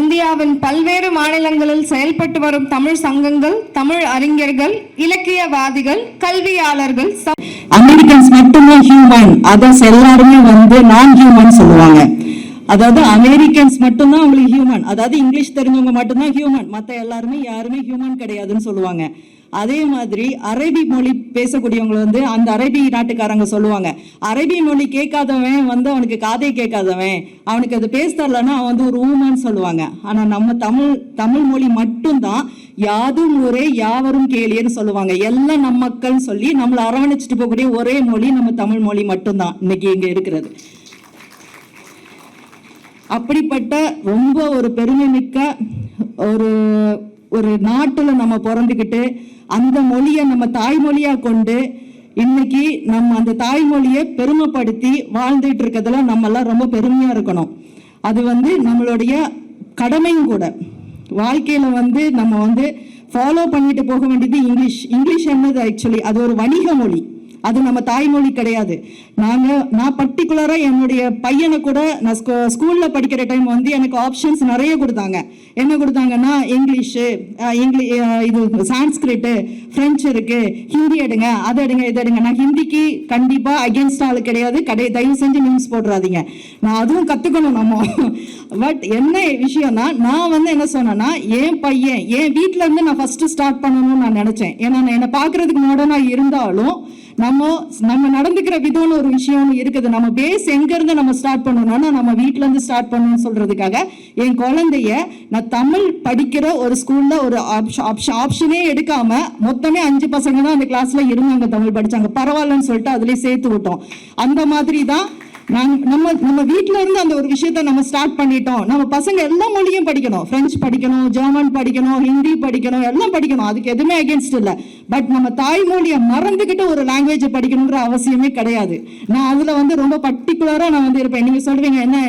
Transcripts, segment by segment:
இந்தியாவின் பல்வேறு மாநிலங்களில் செயல்பட்டு வரும் தமிழ் சங்கங்கள், தமிழ் அறிஞர்கள், இலக்கியவாதிகள், கல்வியாளர்கள், அமெரிக்கன்ஸ் மட்டும்தான் ஹியூமன், அதர்ஸ் எல்லாருமே நான் ஹியூமன் சொல்லுவாங்க. அதாவது அமெரிக்கன்ஸ் மட்டும்தான் அவங்களுக்கு ஹியூமன், அதாவது இங்கிலீஷ் தெரிஞ்சவங்க மட்டும்தான் ஹியூமன், மற்ற எல்லாருமே யாருமே ஹியூமன் கிடையாதுன்னு சொல்லுவாங்க. அதே மாதிரி அரபி மொழி பேசக்கூடியவங்க அந்த அரபி நாட்டுக்காரங்க சொல்லுவாங்க, அரபி மொழி கேட்காதவன் அவனுக்கு காதை கேட்காதவன், அவனுக்கு அது பேச தரலன்னா அவன் ஒரு ஊமன்னு சொல்லுவாங்க. ஆனா நம்ம தமிழ் மொழி மட்டும்தான் யாதும் ஊரே யாவரும் கேளியன்னு சொல்லுவாங்க. எல்லாம் நம்ம மக்கள் சொல்லி நம்மளை அரவணைச்சிட்டு போகக்கூடிய ஒரே மொழி நம்ம தமிழ் மொழி மட்டும்தான் இன்னைக்கு இங்க இருக்கிறது. அப்படிப்பட்ட ரொம்ப ஒரு பெருமை மிக்க ஒரு நாட்டுல நம்ம பிறந்துக்கிட்டு அந்த மொழியை நம்ம தாய்மொழியா கொண்டு இன்னைக்கு நம்ம அந்த தாய்மொழியை பெருமைப்படுத்தி வாழ்ந்துட்டு இருக்கிறதுல நம்ம எல்லாம் ரொம்ப பெருமையா இருக்கணும். அது நம்மளுடைய கடமையும் கூட. வாழ்க்கையில நம்ம ஃபாலோ பண்ணிட்டு போக வேண்டியது இங்கிலீஷ் என்னது ஆக்சுவலி அது ஒரு வணிக மொழி, அது நம்ம தாய்மொழி கிடையாது. நான் பர்டிகுலரா என்னுடைய பையனை கூட நான் ஸ்கூல்ல படிக்கிற டைம் எனக்கு ஆப்ஷன்ஸ் நிறைய கொடுத்தாங்க. என்ன கொடுத்தாங்கன்னா இங்கிலீஷு, இது சான்ஸ்கிரிட், பிரெஞ்சு இருக்கு, ஹிந்தி எடுங்க, அது எடுங்க, இது எடுங்க. நான் ஹிந்திக்கு கண்டிப்பா அகேன்ஸ்ட் ஆளு கிடையாது, தயவு செஞ்சு நியூஸ் போடுறாதீங்க, நான் அதுவும் கத்துக்கணும் நம்ம. பட் என்ன விஷயம்னா நான் என்ன சொன்னேன்னா என் பையன் என் வீட்டுல இருந்து நான் ஃபர்ஸ்ட் ஸ்டார்ட் பண்ணணும்னு நான் நினைச்சேன். ஏன்னா என்னை பாக்குறதுக்கு மாடர்னா இருந்தாலும் நம்ம நடந்துக்கிற விதம்னு ஒரு விஷயம் இருக்குது. நம்ம பேஸ் எங்க இருந்து நம்ம ஸ்டார்ட் பண்ணணும்னா நம்ம வீட்டுல இருந்து ஸ்டார்ட் பண்ணணும்னு சொல்றதுக்காக என் குழந்தைய நான் தமிழ் படிக்கிற ஒரு ஸ்கூல்ல ஒரு ஆப்ஷனே எடுக்காம மொத்தமே 5 பசங்க தான் அந்த கிளாஸ்ல இருந்தாங்க, தமிழ் படிச்சாங்க, பரவாயில்லன்னு சொல்லிட்டு அதுலயே சேர்த்து விட்டோம். அந்த மாதிரி தான் நம்ம வீட்டுல இருந்து அந்த ஒரு விஷயத்த நம்ம ஸ்டார்ட் பண்ணிட்டோம். நம்ம பசங்க எல்லா மொழியும் படிக்கணும், பிரெஞ்சு படிக்கணும், ஜெர்மன் படிக்கணும், ஹிந்தி படிக்கணும், எல்லாம் படிக்கணும், அதுக்கு எதுவுமே அகேன்ஸ்ட் இல்லை. பட் நம்ம தாய்மொழியை மறந்துகிட்டு ஒரு லாங்குவேஜ் படிக்கணுங்கிற அவசியமே கிடையாது. நான் அதுல ரொம்ப பர்டிகுலரா நான் இருப்பேன். நீங்க சொல்றீங்க என்ன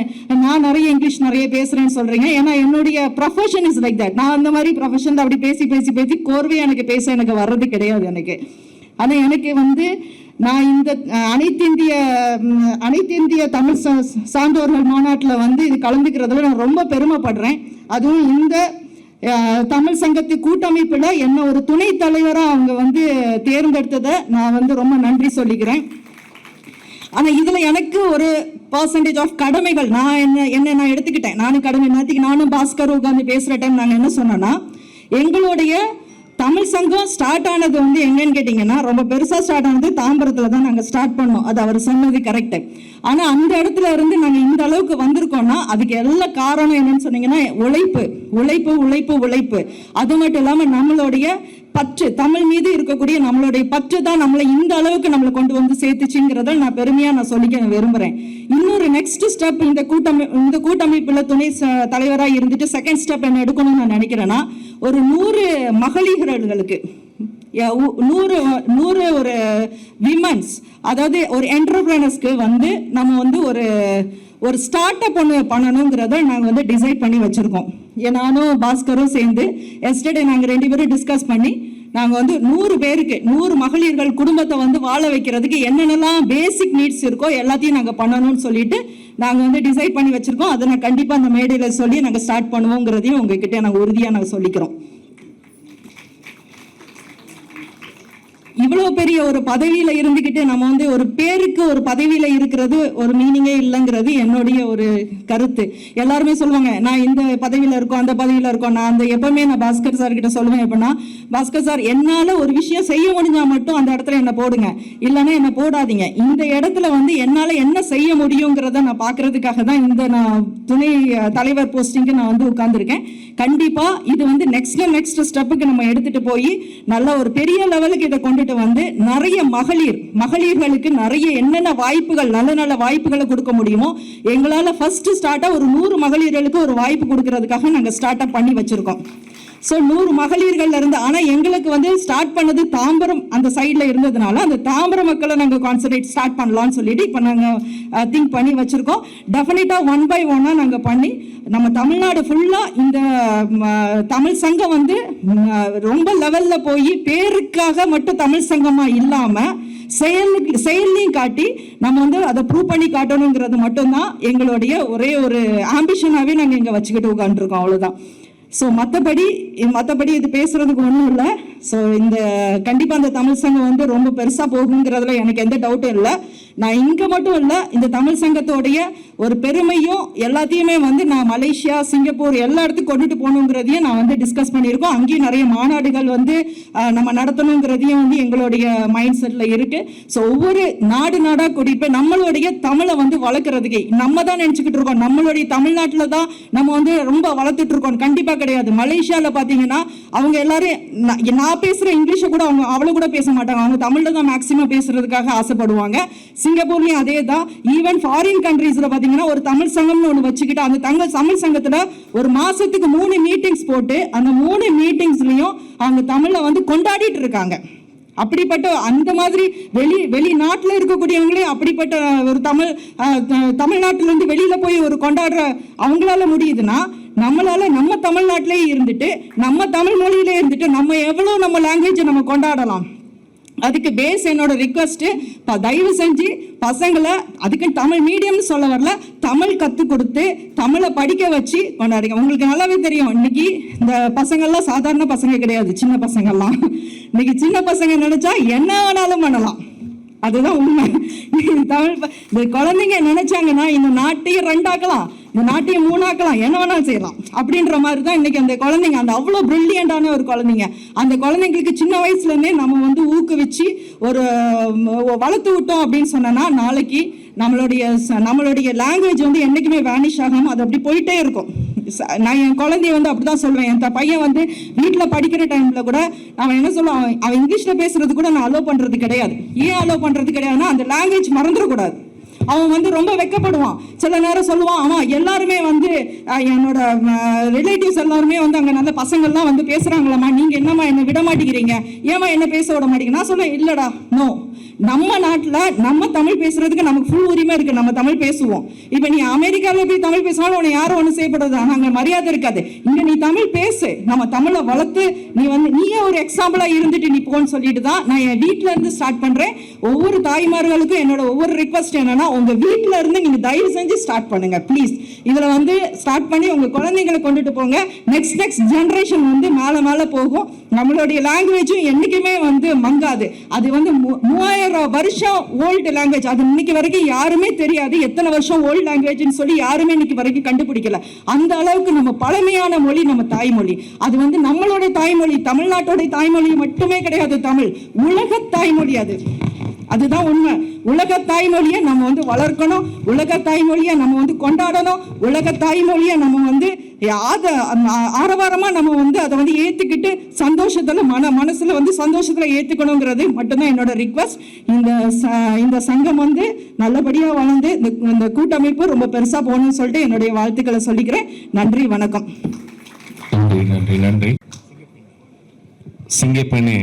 நான் நிறைய இங்கிலீஷ் நிறைய பேசுறேன்னு சொல்றீங்க, ஏன்னா என்னுடைய ப்ரொஃபஷன் இஸ் லைக் தட். நான் அந்த மாதிரி ப்ரொஃபஷன் அப்படி பேசி பேசி பேசி கோர்வையா எனக்கு பேச எனக்கு வர்றது கிடையாது எனக்கு. ஆனா எனக்கு நான் இந்த அனைத்து இந்திய தமிழ் சான்றோர்கள் மாநாட்டில் இது கலந்துக்கிறதுல நான் ரொம்ப பெருமைப்படுறேன். அதுவும் இந்த தமிழ் சங்கத்து கூட்டமைப்புல என்ன ஒரு துணை தலைவரா அவங்க தேர்ந்தெடுத்ததை நான் ரொம்ப நன்றி சொல்லிக்கிறேன். ஆனா இதுல எனக்கு ஒரு % ஆஃப் கடமைகள் நான் எடுத்துக்கிட்டேன். நானும் கடமை நேரத்துக்கு நானும் பாஸ்கர் உட்காந்து பேசுற டைம் நாங்க என்ன சொன்னோம்னா எங்களுடைய தமிழ் சங்கம் ஸ்டார்ட் ஆனது எங்கன்னு கேட்டீங்கன்னா ரொம்ப பெருசா ஸ்டார்ட் ஆனது தாம்பரத்துல தான் நாங்க ஸ்டார்ட் பண்ணோம். அது அவர் சொன்னது கரெக்ட். ஆனா அந்த இடத்துல இருந்து நாங்க இந்த அளவுக்கு வந்திருக்கோம்னா அதுக்கு எல்லா காரணம் என்னன்னு சொன்னீங்கன்னா உழைப்பு உழைப்பு உழைப்பு உழைப்பு. அது மட்டும் இல்லாம நம்மளுடைய பற்று, தமிழ் மீது இருக்கக்கூடிய நம்மளுடைய பற்று தான் நம்மளை இந்த அளவுக்கு நம்மளை கொண்டு சேர்த்துச்சுங்கிறத நான் பெருமையா நான் சொல்லிக்க விரும்புறேன். இன்னொரு நெக்ஸ்ட் ஸ்டெப் இந்த கூட்டமைப்புல துணை தலைவராக இருந்துட்டு செகண்ட் ஸ்டெப் என்ன எடுக்கணும்னு நான் நினைக்கிறேன்னா ஒரு 100 மகளிர்களுக்கு 100 ஒரு விமன்ஸ், அதாவது ஒரு என்டர்பிரனர்ஸ்க்கு நம்ம ஒரு ஸ்டார்ட் அப் பண்ணணுங்கிறத நாங்கள் டிசைட் பண்ணி வச்சிருக்கோம். நானும் பாஸ்கரும் சேர்ந்து எஸ்டர்டே நாங்கள் 2 பேரும் டிஸ்கஸ் பண்ணி நாங்கள் 100 பேருக்கு 100 மகளிர்கள் குடும்பத்தை வாழ வைக்கிறதுக்கு என்னென்னலாம் பேசிக் நீட்ஸ் இருக்கோ எல்லாத்தையும் நாங்கள் பண்ணணும்னு சொல்லிட்டு நாங்கள் டிசைட் பண்ணி வச்சிருக்கோம். அதை நான் கண்டிப்பாக அந்த மேடையில் சொல்லி நாங்கள் ஸ்டார்ட் பண்ணுவோங்கிறதையும் உங்ககிட்ட நாங்கள் உறுதியாக நாங்கள் சொல்லிக்கிறோம். இவ்வளவு பெரிய ஒரு பதவியில இருந்துகிட்டு நம்ம ஒரு பேருக்கு ஒரு பதவியில இருக்கிறது ஒரு மீனிங்கே இல்லைங்கிறது என்னுடைய ஒரு கருத்து. எல்லாருமே சொல்லுவாங்க நான் இந்த பதவியில இருக்கோம் அந்த பதவியில இருக்கோம். நான் எப்பவுமே நான் பாஸ்கர் சார் கிட்ட சொல்லுவேன் எப்படின்னா, பாஸ்கர் சார் என்னால ஒரு விஷயம் செய்ய முடிஞ்சா மட்டும் அந்த இடத்துல என்ன போடுங்க, இல்லைன்னா என்ன போடாதீங்க. இந்த இடத்துல என்னால என்ன செய்ய முடியுங்கிறத நான் பாக்குறதுக்காக தான் இந்த நான் துணை தலைவர் போஸ்டிங்கு நான் உட்கார்ந்துருக்கேன். கண்டிப்பா இது நெக்ஸ்ட் ஸ்டெப்புக்கு நம்ம எடுத்துட்டு போய் நல்ல ஒரு பெரிய லெவலுக்கு இதை கொண்டுட்டு நிறைய மகளிர்களுக்கு நிறைய என்னென்ன வாய்ப்புகள் நல்ல வாய்ப்புகளை கொடுக்க முடியுமோ எங்களால ஃபர்ஸ்ட் ஸ்டார்ட்டா ஒரு 100 மகளிர்களுக்கு ஒரு வாய்ப்பு கொடுக்கறதுக்காக நாங்க ஸ்டார்ட் அப் பண்ணி வச்சிருக்கோம். ஸோ 100 மகளிர்கள் இருந்து, ஆனால் எங்களுக்கு வந்து ஸ்டார்ட் பண்ணது தாம்பரம் அந்த சைடில் இருந்ததுனால அந்த தாம்பரம் மக்களை நாங்கள் கான்சன்ட்ரேட் ஸ்டார்ட் பண்ணலாம்னு சொல்லிட்டு இப்போ நாங்கள் திங்க் பண்ணி வச்சுருக்கோம். டெஃபினட்டாக 1 by 1 நாங்கள் பண்ணி நம்ம தமிழ்நாடு ஃபுல்லாக இந்த தமிழ் சங்கம் வந்து ரொம்ப லெவலில் போய் பேருக்காக மட்டும் தமிழ் சங்கமாக இல்லாமல் செயல்லையும் காட்டி நம்ம வந்து அதை ப்ரூவ் பண்ணி காட்டணுங்கிறது மட்டும்தான் எங்களுடைய ஒரே ஒரு ஆம்பிஷனாகவே நாங்கள் இங்கே வச்சுக்கிட்டு உட்காந்துருக்கோம், அவ்வளோதான். ஸோ மற்றபடி இது பேசுறதுக்கு ஒன்றும் இல்லை. ஸோ இந்த கண்டிப்பாக அந்த தமிழ் சங்கம் வந்து ரொம்ப பெருசாக போகுங்கிறதுல எனக்கு எந்த டவுட்டும் இல்லை. நான் இங்கே மட்டும் இல்லை, இந்த தமிழ் சங்கத்தோடைய ஒரு பெருமையும் எல்லாத்தையுமே வந்து நான் மலேசியா, சிங்கப்பூர் எல்லா இடத்துக்கும் கொண்டுட்டு போகணுங்கிறதையும் நான் வந்து டிஸ்கஸ் பண்ணியிருக்கோம். அங்கேயும் நிறைய மாநாடுகள் வந்து நம்ம நடத்தணுங்கிறதையும் வந்து எங்களுடைய மைண்ட் செட்டில் இருக்கு. ஸோ ஒவ்வொரு நாடாக கூட்டிட்டு நம்மளுடைய தமிழை வந்து வளர்க்குறதுக்கு நம்ம தான் நினச்சிக்கிட்டு இருக்கோம், நம்மளுடைய தமிழ்நாட்டில் தான் நம்ம வந்து ரொம்ப வளர்த்துட்டு இருக்கோம். கண்டிப்பாக கிடையாது. மலேசியாவில் பார்த்தீங்கன்னா அவங்க எல்லாரும் நான் பேசுகிற இங்கிலீஷை கூட அவங்க அவ்வளோ கூட பேச மாட்டாங்க, அவங்க தமிழில் தான் மேக்ஸிமம் பேசுறதுக்காக ஆசைப்படுவாங்க. சிங்கப்பூர்லயும் அதே தான். ஈவன் ஃபாரின் கண்ட்ரீஸ்ல பாத்தீங்கன்னா ஒரு தமிழ் சங்கம்னு ஒன்று வச்சுக்கிட்டு அந்த தமிழ் சங்கத்துல ஒரு மாசத்துக்கு 3 மீட்டிங்ஸ் போட்டு அந்த 3 மீட்டிங்ஸ்லயும் அவங்க தமிழை வந்து கொண்டாடிட்டு இருக்காங்க. அப்படிப்பட்ட அந்த மாதிரி வெளிநாட்டில் இருக்கக்கூடியவங்களே அப்படிப்பட்ட ஒரு தமிழ்நாட்டிலேருந்து வெளியில போய் ஒரு கொண்டாடுற அவங்களால முடியுதுன்னா நம்மளால நம்ம தமிழ்நாட்டிலே இருந்துட்டு நம்ம தமிழ் மொழியிலே இருந்துட்டு நம்ம எவ்வளோ நம்ம லாங்குவேஜை நம்ம கொண்டாடலாம். அதுக்கு பேஸ் என்னோட ரிக்வெஸ்ட், தயவு செஞ்சு பசங்களை அதுக்கு தமிழ் மீடியம்னு சொல்ல வரல, தமிழ் கற்றுக் கொடுத்து தமிழை படிக்க வச்சு கொண்டாடுங்க. உங்களுக்கு நல்லாவே தெரியும், இன்னைக்கு இந்த பசங்கள்லாம் சாதாரண பசங்க கிடையாது. சின்ன பசங்கள்லாம் இன்னைக்கு சின்ன பசங்க நினைச்சா என்ன வேணாலும் பண்ணலாம், அதுதான் உண்மை. தமிழ் இந்த குழந்தைங்க நினைச்சாங்கன்னா இந்த நாட்டையும் 2 ஆக்கலாம், இந்த நாட்டையும் 3 ஆக்கலாம், என்ன வேணாலும் செய்யலாம் அப்படின்ற மாதிரி தான் இன்னைக்கு அந்த குழந்தைங்க, அந்த அவ்வளோ பிரில்லியண்டான ஒரு குழந்தைங்க. அந்த குழந்தைங்களுக்கு சின்ன வயசுலேருந்தே நம்ம வந்து ஊக்குவிச்சு ஒரு வளர்த்து விட்டோம் அப்படின்னு சொன்னோன்னா நாளைக்கு நம்மளுடைய லாங்குவேஜ் வந்து என்றைக்குமே வேனிஷ் ஆகாமல் அது அப்படி போயிட்டே இருக்கும். நான் என் குழந்தைய வந்து அப்படிதான் சொல்லுவேன். என் பையன் வந்து வீட்டில் படிக்கிற டைம்ல கூட அவன் என்ன சொல்லுவான், அவன் இங்கிலீஷ்ல பேசுறது கூட நான் அலோவ் பண்றது கிடையாது. ஏன் அலோவ் பண்றது கிடையாதுன்னா அந்த லாங்குவேஜ் மறந்துடக்கூடாது. அவன் வந்து ரொம்ப வெக்கப்படுவான். சில நேரம் சொல்லுவான், அவன் எல்லாருமே வந்து என்னோட ரிலேட்டிவ்ஸ் எல்லாருமே வந்து அங்கே நல்ல பசங்கள்லாம் வந்து பேசுறாங்களாம்மா, நீங்க என்னம்மா என்ன விட மாட்டேங்கிறீங்க, ஏமா என்ன பேச விட மாட்டேங்க. நான் சொல்லுவேன், இல்லடா, நோ, நம்ம நாட்டில் நம்ம தமிழ் பேசுறதுக்கு நமக்கு ஃபுல் உரிமை இருக்கு, நம்ம தமிழ் பேசுவோம். இப்போ நீ அமெரிக்காவில் போய் தமிழ் பேசினாலும் உன்னை யாரும் ஒன்றும் செய்யப்படுறது, அங்கே மரியாதை இருக்காது. இங்கே நீ தமிழ் பேசு, நம்ம தமிழை வளர்த்து நீயே ஒரு எக்ஸாம்பிளா இருந்துட்டு நீ போன்னு சொல்லிட்டு தான் நான் என் வீட்டில இருந்து ஸ்டார்ட் பண்றேன். ஒவ்வொரு தாய்மார்களுக்கும் என்னோட ஒவ்வொரு ரிக்வஸ்ட் என்னன்னா, உங்க வீட்டில இருந்து நீங்க தயவு செஞ்சு ஸ்டார்ட் பண்ணுங்க ப்ளீஸ். இதுல வந்து ஸ்டார்ட் பண்ணி உங்க குழந்தைங்களை கொண்டுட்டு போங்க. நெக்ஸ்ட் ஜெனரேஷன் வந்து மேல போகும். நம்மளுடைய லாங்குவேஜும் என்னைக்குமே வந்து மங்காது. அது வந்து 3000 வருஷம் ஓல்டு லாங்குவேஜ். அது இன்னைக்கு வரைக்கும் யாருமே தெரியாது எத்தனை வருஷம் ஓல்டு லாங்குவேஜ்னு சொல்லி யாருமே இன்னைக்கு வரைக்கும் கண்டுபிடிக்கல. அந்த அளவுக்கு நம்ம பழமையான மொழி நம்ம தாய்மொழி. அது வந்து நம்மளுடைய தாய்மொழி, தமிழ்நாட்டோட தாய்மொழி மட்டுமே கிடையாது, தமிழ் உலக தாய்மொழி. அதுதான் உண்மை. உலக தாய்மொழியை நம்ம வந்து வளர்க்கணும், உலக தாய்மொழியை நம்ம வந்து கொண்டாடணும், உலக தாய்மொழியை நம்ம வந்து ஆரவாரமா நம்ம வந்து அதை வந்து ஏத்துக்கிட்டு சந்தோஷத்துல மனசுல வந்து சந்தோஷத்துல ஏத்துக்கணுங்கிறது மட்டும்தான் என்னோட ரிக்வெஸ்ட். இந்த சங்கம் வந்து நல்லபடியா வளர்ந்து இந்த கூட்டமைப்பு ரொம்ப பெருசா போகணும்னு சொல்லிட்டு என்னுடைய வாழ்த்துக்களை சொல்லிக்கிறேன். நன்றி, வணக்கம். நன்றி நன்றி நன்றி. சிங்கப்பெண்ணே,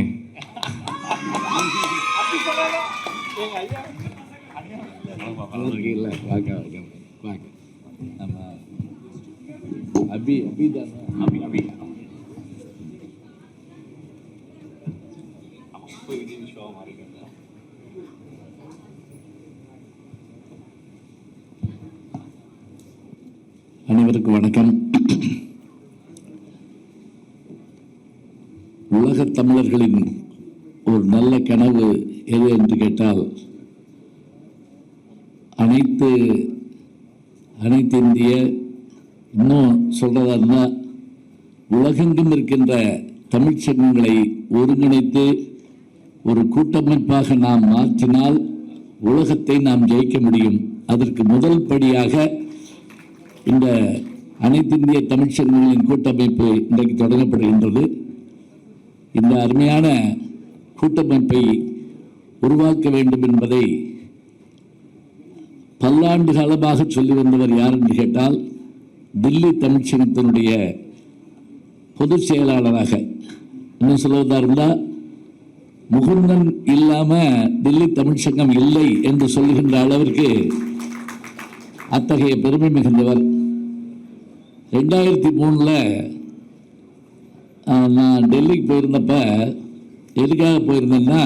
அனைவருக்கும் வணக்கம். உலகத் தமிழர்களின் ஒரு நல்ல கனவு எது என்று கேட்டால், அனைத்து இந்திய, இன்னும் சொல்றதா இருந்தால் உலகெங்கும் இருக்கின்ற தமிழ்ச் சங்கங்களை ஒருங்கிணைத்து ஒரு கூட்டமைப்பாக நாம் மாற்றினால் உலகத்தை நாம் ஜெயிக்க முடியும். அதற்கு முதல் படியாக இந்த அனைத்து இந்திய தமிழ்ச் சங்கங்களின் கூட்டமைப்பு இன்றைக்கு தொடங்கப்படுகின்றது. இந்த அருமையான கூட்டமைப்பை உருவாக்க வேண்டும் என்பதை பல்லாண்டு காலமாக சொல்லி வந்தவர் யார் என்று கேட்டால், தில்லி தமிழ்ச்சங்கத்தினுடைய பொதுச் செயலாளராக, இன்னும் சொல்வதா இருந்தால் முகுந்தன் இல்லாம டெல்லி தமிழ் சங்கம் இல்லை என்று சொல்லுகின்ற அளவிற்கு அத்தகைய பெருமை மிகுந்தவர். 2003 நான் டெல்லிக்கு போயிருந்தப்ப எதுக்காக போயிருந்தேன்னா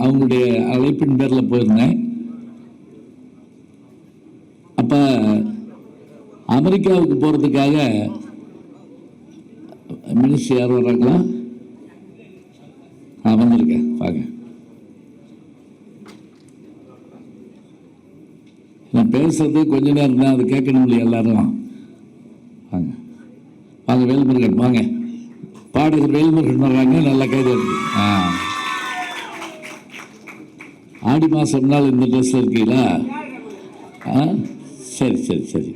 அவங்களுடைய அழைப்பின் பேரில் போயிருந்தேன். அப்ப அமெரிக்காவுக்கு போறதுக்காக மினிஸ்டர் யார் வர்றாங்களா? வந்திருக்கேன் பாங்க. நான் பேசுறது கொஞ்ச நேரம் தான், அது கேட்கணும் இல்லையா எல்லாரும்? வாங்க வாங்க, வேல்முருகன் வாங்க, பாடகர் வேல்முருகன் வர்றாங்க, நல்லா கைது இருக்கு. ஆடி மாசம் நாள் இந்த ட்ரெஸ்ல இருக்கீங்களா? சரி சரி சரி.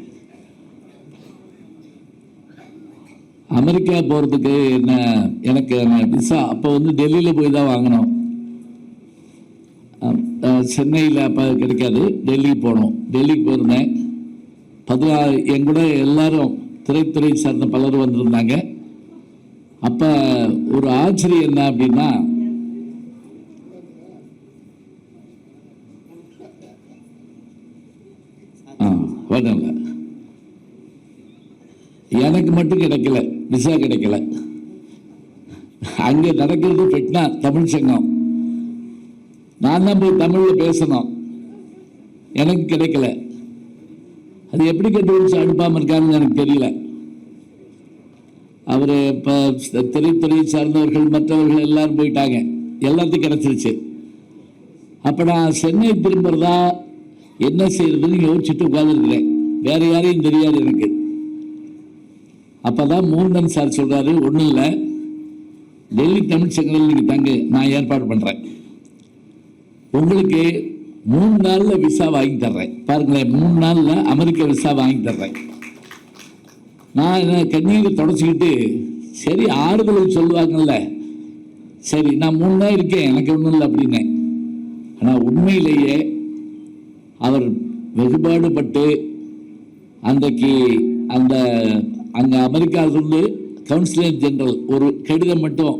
அமெரிக்கா போகிறதுக்கு என்ன, எனக்கு விசா அப்போ வந்து டெல்லியில் போய் தான் வாங்கணும். சென்னையில் அப்போ கிடைக்காது, டெல்லிக்கு போகணும். டெல்லிக்கு போயிருந்தேன். 16 என் கூட எல்லாரும் திரைத்துறை சார்ந்த பலரும் வந்திருந்தாங்க. அப்போ ஒரு ஆச்சரியம் என்ன அப்படின்னா, வரல, எனக்கு மட்டும் கிடைக்கல, விசா கிடைக்கல. அங்க நடக்கிறது பெட்னா தமிழ் சங்கம், நான் தான் போய் தமிழ்ல பேசணும், எனக்கு கிடைக்கல. அது எப்படி கண்டுபிடிச்சு அனுப்பாம இருக்காருன்னு எனக்கு தெரியல. அவரு இப்ப திரைத்துறை சார்ந்தவர்கள் மற்றவர்கள் எல்லாரும் போயிட்டாங்க, எல்லாத்தையும் கிடைச்சிருச்சு. அப்ப நான் சென்னை திரும்புறதா என்ன செய்யறதுன்னு யோசிச்சுட்டு உட்கார்ந்துருக்கிறேன். வேற யாரையும் தெரியாது எனக்கு. அப்பதான் மூந்தன் சார் சொல்றாரு, ஒன்றும் இல்லை, டெல்லி தமிழ் சங்கத்தில் நீங்க தங்க, நான் ஏற்பாடு பண்றேன், உங்களுக்கு 3 நாள்ல விசா வாங்கி தர்றேன். பாருங்களேன், 3 நாள்ல அமெரிக்க விசா வாங்கி தர்றேன். நான் கண்ணீரை தொடச்சிக்கிட்டு, சரி ஆறுதல் சொல்லுவாங்கல்ல, சரி நான் 3 நாள் இருக்கேன், எனக்கு ஒன்றும் இல்லை அப்படின்னேன். ஆனா உண்மையிலேயே அவர் வெகுபாடுபட்டு அன்றைக்கு அந்த அங்கே அமெரிக்காவிலிருந்து கவுன்சிலர் ஜெனரல் ஒரு கடிதம் மட்டும்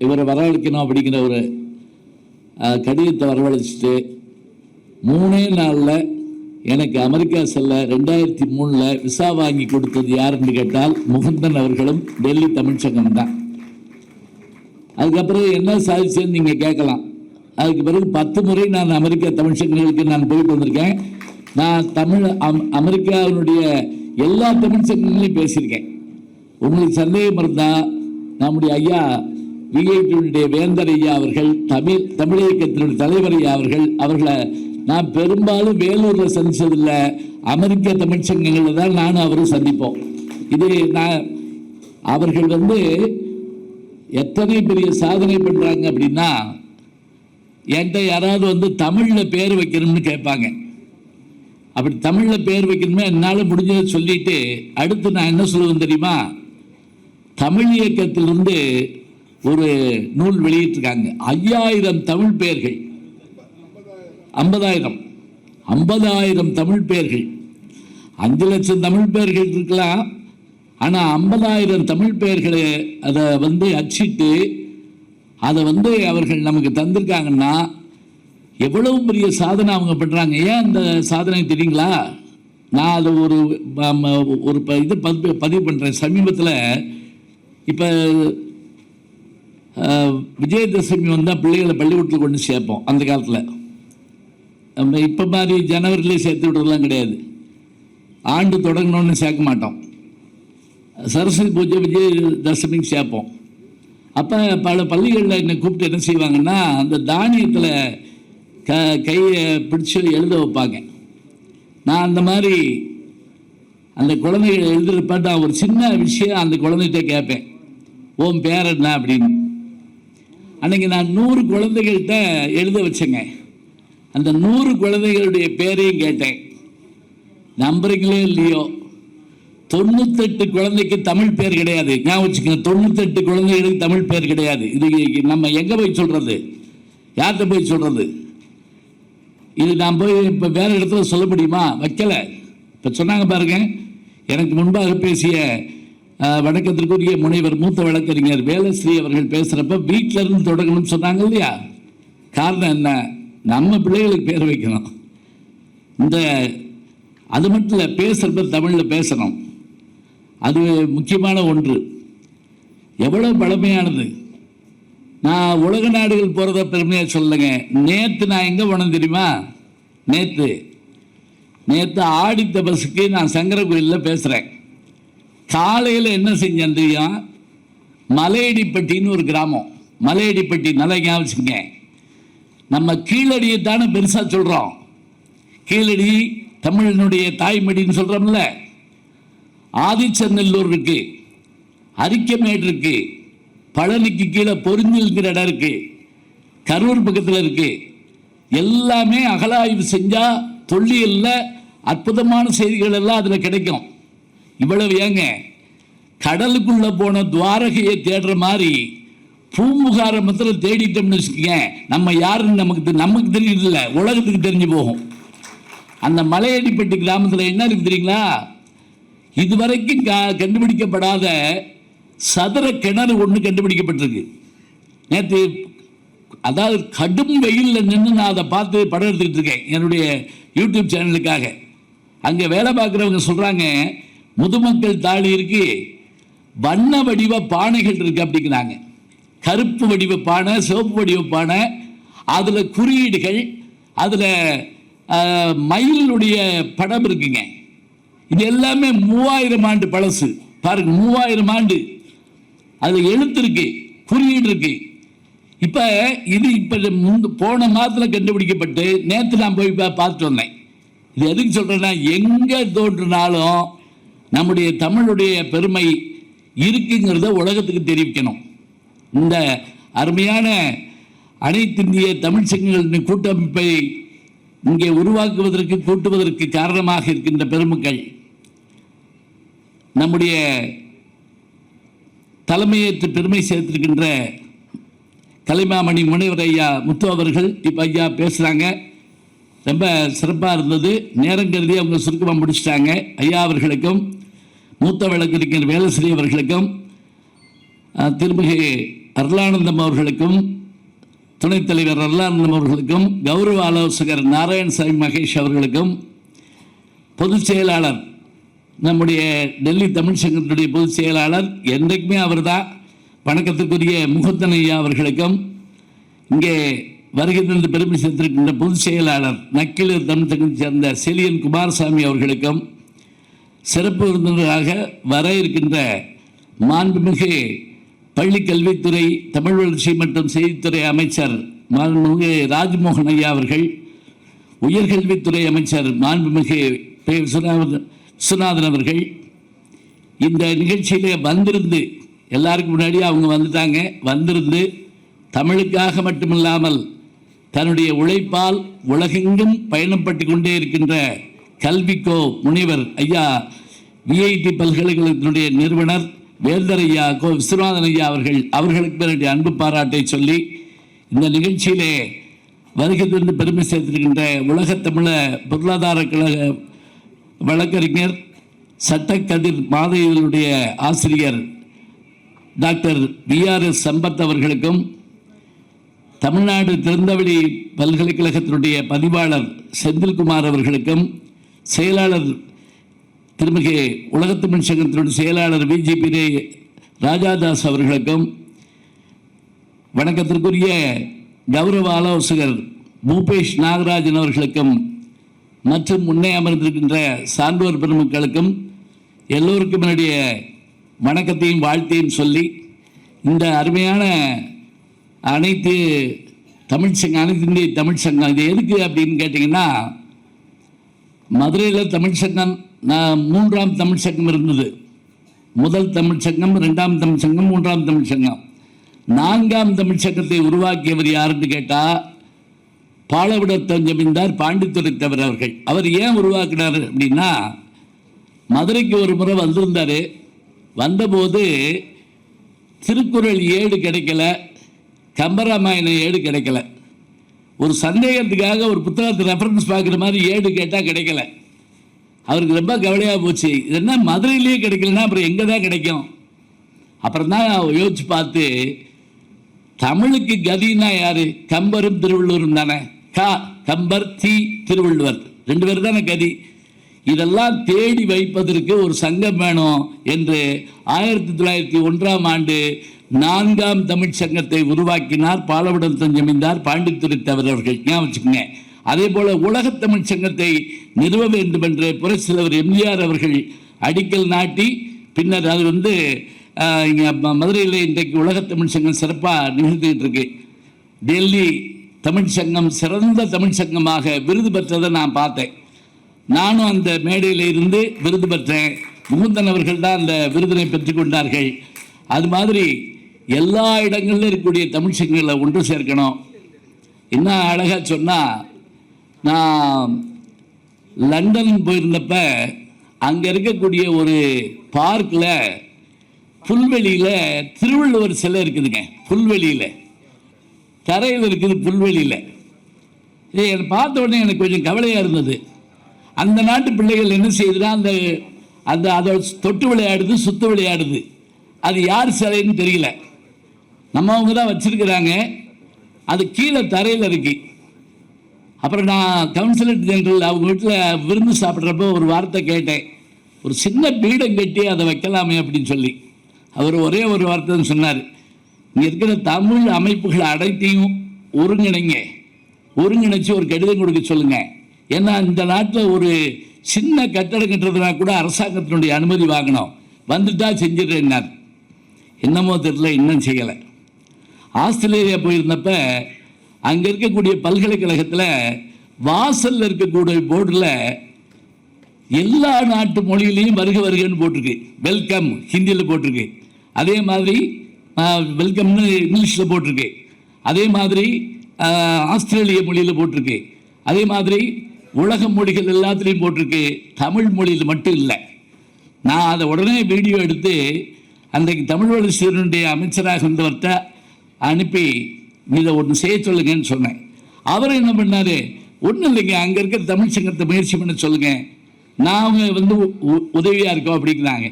இவரை வரவழைக்கணும் அப்படிங்கிற ஒரு கடிதத்தை வரவழைச்சிட்டு 3 நாளில் எனக்கு அமெரிக்கா செல்ல 2003 விசா வாங்கி கொடுத்தது யாருன்னு கேட்டால் முகுந்தன் அவர்களும் டெல்லி தமிழ்ச்சங்கம் தான். அதுக்கப்புறம் என்ன சாதிச்சேன்னு நீங்கள் கேட்கலாம். அதுக்கு பிறகு 10 முறை நான் அமெரிக்கா தமிழ்ச்சங்கங்களுக்கு நான் போயிட்டு வந்திருக்கேன். நான் அமெரிக்காவினுடைய எல்லா தமிழ் சங்கங்களையும் பேசியிருக்கேன். உங்களுக்கு சந்தேகம் இருந்தால் நம்முடைய ஐயா விஐடியுடைய வேந்தர் ஐயா அவர்கள், தமிழ் இயக்கத்தினுடைய தலைவர் ஐயா அவர்களை நான் பெரும்பாலும் வேலூரில் சந்திச்சதில்லை, அமெரிக்க தமிழ் சங்கங்களில் தான் நானும் அவரும் சந்திப்போம். இது நான் அவர்கள் வந்து எத்தனை பெரிய சாதனை பண்ணுறாங்க அப்படின்னா, என்கிட்ட யாராவது வந்து தமிழில் பேர் வைக்கணும்னு கேட்பாங்க. அப்படி தமிழில் பேர் வைக்கணுமே என்னால் முடிஞ்சதை சொல்லிட்டு அடுத்து நான் என்ன சொல்லுவேன் தெரியுமா, தமிழ் இயக்கத்திலிருந்து ஒரு நூல் வெளியிட்டிருக்காங்க, 5000 தமிழ் பெயர்கள், 50,000 தமிழ் பெயர்கள். 5 லட்சம் தமிழ் பெயர்கள் இருக்கலாம், ஆனால் 50,000 தமிழ் பெயர்களை அதை வந்து அச்சிட்டு அதை வந்து அவர்கள் நமக்கு தந்திருக்காங்கன்னா எவ்வளவு பெரிய சாதனை அவங்க பண்ணுறாங்க. ஏன் அந்த சாதனை தெரியுங்களா? நான் அதை ஒரு இது பதிவு பண்ணுறேன். சமீபத்தில் இப்போ விஜயதசமி வந்தால் பிள்ளைகளை பள்ளிக்கூடத்தில் கொண்டு சேர்ப்போம். அந்த காலத்தில் நம்ம இப்போ மாதிரி ஜனவரியிலே சேர்த்து விடுறதுலாம் கிடையாது. ஆண்டு தொடங்கணும்னு சேர்க்க மாட்டோம். சரஸ்வதி பூஜை விஜயதசமிக்கு சேர்ப்போம். அப்போ பல பள்ளிகளில் என்னை கூப்பிட்டு என்ன செய்வாங்கன்னா, அந்த தானியத்தில் கையை பிடிச்சி எழுத வைப்பாங்க. நான் அந்த மாதிரி அந்த குழந்தைகள் எழுதுறப்ப நான் ஒரு சின்ன விஷயம் அந்த குழந்தைகிட்ட கேட்பேன், உன் பேர் என்ன அப்படின்னு. அன்றைக்கி நான் 100 குழந்தைகள்கிட்ட எழுத வச்சேங்க. அந்த 100 குழந்தைகளுடைய பேரையும் கேட்டேன். நம்புறீங்களே இல்லையோ, 98 குழந்தைக்கு தமிழ் பேர் கிடையாது. ஞாபகம் வச்சுக்கோங்க, 98 குழந்தைகளுக்கு தமிழ் பேர் கிடையாது. இது நம்ம எங்கே போய் சொல்கிறது, யார்கிட்ட போய் சொல்கிறது? இது நான் போய் இப்போ வேறு இடத்துல சொல்ல முடியுமா? வைக்கலை. இப்போ சொன்னாங்க பாருங்க, எனக்கு முன்பாக பேசிய வணக்கத்திற்குரிய முனைவர் மூத்த வழக்கறிஞர் வேலஸ்ரீ அவர்கள் பேசுகிறப்ப வீட்டில இருந்து தொடங்கணும்னு சொன்னாங்க இல்லையா? காரணம் என்ன? நம்ம பிள்ளைகளுக்கு பேர் வைக்கணும். அது மட்டும் இல்லை, பேசுகிறப்ப தமிழில் பேசணும். அது முக்கியமான ஒன்று. எவ்வளோ பழமையானது. நான் உலக நாடுகள் போகிறத பெருமையாக சொல்லுங்க. நேற்று நான் எங்கே போனேன் தெரியுமா? நேற்று ஆடித்த பஸ்ஸுக்கு நான் சங்கர கோயிலில் பேசுகிறேன். காலையில் என்ன செஞ்சேன் தெரியும்? மலையடிப்பட்டின்னு ஒரு கிராமம். மலையடிப்பட்டி நல்லா ஞாபகம் வச்சுக்கங்க. நம்ம கீழடியை தானே பெருசாக சொல்கிறோம். கீழடி தமிழனுடைய தாய்மடின்னு சொல்கிறோம்ல. ஆதிச்சநல்லூர் இருக்கு, அரிக்கமேடு இருக்கு, பழனிக்கு கீழே பொருந்தில்ங்கிற இடம் இருக்கு, கரூர் பக்கத்தில் இருக்கு. எல்லாமே அகலாய்வு செஞ்சால் தொல்லியலில் அற்புதமான செய்திகள் எல்லாம் அதில் கிடைக்கும். இவ்வளவு ஏங்க, கடலுக்குள்ளே போன துவாரகையை தேடுற மாதிரி பூம்புகார மத்தியில் தேடிட்டோம்னு வச்சுக்கோங்க, நம்ம யாருன்னு நமக்கு தெரியல, உலகத்துக்கு தெரிஞ்சு போகும். அந்த மலையடிப்பட்டி கிராமத்தில் என்ன இருக்கு தெரியுங்களா? இதுவரைக்கும் கண்டுபிடிக்கப்படாத சதுர கிணறு ஒன்று கண்டுபிடிக்கப்பட்டிருக்கு. நேற்று அதாவது கடும் வெயிலில் நின்று நான் அதை பார்த்து படம் எடுத்துக்கிட்டு இருக்கேன் என்னுடைய யூடியூப் சேனலுக்காக. அங்கே வேலை பார்க்குறவங்க சொல்கிறாங்க, முதுமக்கள் தாழி இருக்கு, வண்ண வடிவ பானைகள் இருக்கு அப்படிங்கிறாங்க. கருப்பு வடிவ பானை, சிவப்பு வடிவ பானை, அதில் குறியீடுகள், அதில் மயிலுடைய படம் இருக்குங்க. இது எல்லாமே 3000 ஆண்டு பழசு. பாருங்க, 3000 ஆண்டு. அதில் எழுத்து இருக்கு, குறியீடு இருக்கு. இப்போ போன மாதத்தில் கண்டுபிடிக்கப்பட்டு நேற்று நான் போய் பார்த்துட்டு வந்தேன். இது எதுக்கு சொல்கிறேன்னா, எங்கே தோன்றினாலும் நம்முடைய தமிழுடைய பெருமை இருக்குங்கிறத உலகத்துக்கு தெரிவிக்கணும். இந்த அருமையான அனைத்து இந்திய தமிழ் சங்கங்களின் கூட்டமைப்பை இங்கே உருவாக்குவதற்கு கூட்டுவதற்கு காரணமாக இருக்கின்ற பெருமக்கள் நம்முடைய தலைமையேற்று பெருமை சேர்த்திருக்கின்ற கலைமாமணி முனைவர் ஐயா முத்து அவர்கள் இப்போ ஐயா பேசுகிறாங்க. ரொம்ப சிறப்பாக இருந்தது. நேரம் கருதி அவங்க சுருக்கமாக முடிச்சிட்டாங்க. ஐயா அவர்களுக்கும் மூத்த வழக்கறிஞர் வேலஸ்ரீ அவர்களுக்கும் திருமிகு அருளானந்தம் அவர்களுக்கும் துணைத் தலைவர் அருளானந்தம் அவர்களுக்கும் கௌரவ ஆலோசகர் நாராயணசாமி மகேஷ் அவர்களுக்கும் பொதுச் செயலாளர் நம்முடைய டெல்லி தமிழ் சங்கத்தினுடைய பொதுச் செயலாளர் என்றைக்குமே அவர் தான் வணக்கத்துக்குரிய முகத்தன் ஐயா அவர்களுக்கும் இங்கே வருகை தந்து பெருமை சேர்த்திருக்கின்ற பொதுச் செயலாளர் நக்கீழர் தமிழ் சங்கத்தை சேர்ந்த செலியன் குமாரசாமி அவர்களுக்கும் சிறப்பு விருந்தினராக வர இருக்கின்ற மாண்புமிகு பள்ளிக்கல்வித்துறை தமிழ் வளர்ச்சி மற்றும் செய்தித்துறை அமைச்சர் மாண்புமிகு ராஜ்மோகன் ஐயா அவர்கள், உயர்கல்வித்துறை அமைச்சர் மாண்புமிகு விஸ்வநாதன் அவர்கள் இந்த நிகழ்ச்சியிலே வந்திருந்து, எல்லாருக்கும் முன்னாடி அவங்க வந்துட்டாங்க, வந்திருந்து தமிழுக்காக மட்டுமில்லாமல் தன்னுடைய உழைப்பால் உலகெங்கும் பயணப்பட்டு கொண்டே இருக்கின்ற கல்விக்கோ முனைவர் ஐயா விஐடி பல்கலைக்கழகத்தினுடைய நிறுவனர் வேந்தர் ஐயா கோ விஸ்வநாதன் ஐயா அவர்களுக்கு என்னுடைய அன்பு பாராட்டை சொல்லி இந்த நிகழ்ச்சியிலே வருகை தந்து பெருமை சேர்த்திருக்கின்ற உலகத்தமிழ பொருளாதார கழக வழக்கறிஞர் சட்டக்கதிர் மாத இதழுடைய ஆசிரியர் டாக்டர் BRS சம்பத் அவர்களுக்கும், தமிழ்நாடு திறந்தவெளி பல்கலைக்கழகத்தினுடைய பதிவாளர் செந்தில்குமார் அவர்களுக்கும், செயலாளர் திருமிகு உலகத்தமிழ் சங்கத்தினுடைய செயலாளர் VGP ராஜாதாஸ் அவர்களுக்கும், வணக்கத்திற்குரிய கௌரவ ஆலோசகர் பூபேஷ் நாகராஜன் அவர்களுக்கும் மற்றும் முன்னே அமர்ந்திருக்கின்ற சான்றோர் பெருமக்களுக்கும் எல்லோருக்கும் என்னுடைய வணக்கத்தையும் வாழ்த்தையும் சொல்லி இந்த அருமையான அனைத்து தமிழ் சங்கம், அனைத்து இந்திய தமிழ் சங்கம் இது எதுக்கு அப்படின்னு கேட்டிங்கன்னா, மதுரையில் தமிழ் சங்கம் 3ஆம் தமிழ் சங்கம் இருந்தது. முதல் தமிழ் சங்கம், 2ஆம் தமிழ் சங்கம், 3ஆம் தமிழ் சங்கம். 4ஆம் தமிழ் சங்கத்தை உருவாக்கியவர் யாருன்னு கேட்டால் பாலவிடத்தம் ஜமீன்தார் பாண்டித்துரை தவிர அவர்கள். அவர் ஏன் உருவாக்கினார் அப்படின்னா, மதுரைக்கு ஒரு முறை வந்திருந்தார். வந்தபோது திருக்குறள் ஏடு கிடைக்கல, கம்பராமாயண ஏடு கிடைக்கல. ஒரு சந்தேகத்துக்காக ஒரு புத்தகத்தை ரெஃபரன்ஸ் பார்க்குற மாதிரி ஏடு கேட்டால் கிடைக்கல. அவருக்கு ரொம்ப கவலையாக போச்சு. இது என்ன மதுரையிலேயே கிடைக்கலன்னா அப்புறம் எங்கே தான் கிடைக்கும்? அப்புறம் தான் யோசிச்சு பார்த்து, தமிழுக்கு கதின்னா யாரு? கம்பரும் திருவள்ளுவரும் தானே. கம்பர், திருவள்ளுவர் 2 பேர் தானே கதி. இதெல்லாம் தேடி வைப்பதற்கு ஒரு சங்கம் வேணும் என்று 1901ஆம் ஆண்டு 4ஆம் தமிழ் சங்கத்தை உருவாக்கினார் பாலவுடன் ஜமீன்தார் பாண்டித்துரை தவிர அவர்கள். ஞாபகம் வச்சுக்கோங்க. அதே போல உலகத் தமிழ் சங்கத்தை நிறுவ வேண்டும் என்று புரட்சித்தலைவர் எம்ஜிஆர் அவர்கள் அடிக்கல் நாட்டி, பின்னர் அது இங்கே மதுரையில் இன்றைக்கு உலகத் தமிழ் சங்கம் சிறப்பாக நிகழ்ந்துகிட்டு இருக்கு. டெல்லி தமிழ் சங்கம் சிறந்த தமிழ் சங்கமாக விருது பெற்றதை நான் பார்த்தேன். நானும் அந்த மேடையில் இருந்து விருது பெற்றேன். முகுந்தன் அவர்கள் தான் அந்த விருதினை பெற்றுக்கொண்டார்கள். அது மாதிரி எல்லா இடங்களிலும் இருக்கக்கூடிய தமிழ் சங்கங்களை ஒன்று சேர்க்கணும். என்ன அழகாக சொன்னால், நான் லண்டன் போயிருந்தப்ப அங்கே இருக்கக்கூடிய ஒரு பார்க்கில் புல்வெளியில் திருவள்ளுவர் சிலை இருக்குதுங்க. புல்வெளியில் தரையில் இருக்குது. புல்வெளியில் இதை பார்த்த உடனே எனக்கு கொஞ்சம் கவலையாக இருந்தது. அந்த நாட்டு பிள்ளைகள் என்ன செய்யுதுன்னா, அந்த அந்த அதை தொட்டு விளையாடுது, சுத்து விளையாடுது. அது யார் சிலைன்னு தெரியல. நம்மவங்க தான் வச்சிருக்கிறாங்க. அது கீழே தரையில் இருக்கு. அப்புறம் நான் கவுன்சிலர் ஜெனரல் அவங்க வீட்டில் விருந்து சாப்பிட்றப்போ ஒரு வார்த்தை கேட்டேன், ஒரு சின்ன பீடம் கட்டி அதை வைக்கலாமே அப்படின்னு சொல்லி. அவர் ஒரே ஒரு வார்த்தை சொன்னார், இங்கே இருக்கிற தமிழ் அமைப்புகள் அனைத்தையும் ஒருங்கிணைச்சு ஒரு கடிதம் கொடுக்க சொல்லுங்க. ஏன்னா இந்த நாட்டில் ஒரு சின்ன கட்டடம் கட்டுறதுனா கூட அரசாங்கத்தினுடைய அனுமதி வாங்கணும். வந்துட்டா செஞ்சிடறேன்னார். என்னமோ தெரியல, இன்னும் செய்யலை. ஆஸ்திரேலியா போயிருந்தப்ப அங்கே இருக்கக்கூடிய பல்கலைக்கழகத்தில் வாசலில் இருக்கக்கூடிய போர்டில் எல்லா நாட்டு மொழியிலையும் வருக வருகன்னு போட்டிருக்கு. வெல்கம் ஹிந்தியில் போட்டிருக்கு. அதே மாதிரி வெல்கம்னு இங்கிலீஷில் போட்டிருக்கு. அதே மாதிரி ஆஸ்திரேலிய மொழியில் போட்டிருக்கு. அதே மாதிரி உலக மொழிகள் எல்லாத்துலேயும் போட்டிருக்கு. தமிழ் மொழியில் மட்டும் இல்லை. நான் அதை உடனே வீடியோ எடுத்து அன்றைக்கு தமிழ் வளர்ச்சியினுடைய அமைச்சராக இருந்தவர்கிட்ட அனுப்பி இதை ஒன்று செய்ய சொல்லுங்கன்னு சொன்னேன். அவர் என்ன பண்ணார், ஒன்றும் இல்லைங்க, அங்கே இருக்கிற தமிழ் சங்கத்தை முயற்சி பண்ண சொல்லுங்கள், நாங்கள் உதவியாக இருக்கோம் அப்படிங்கிறாங்க.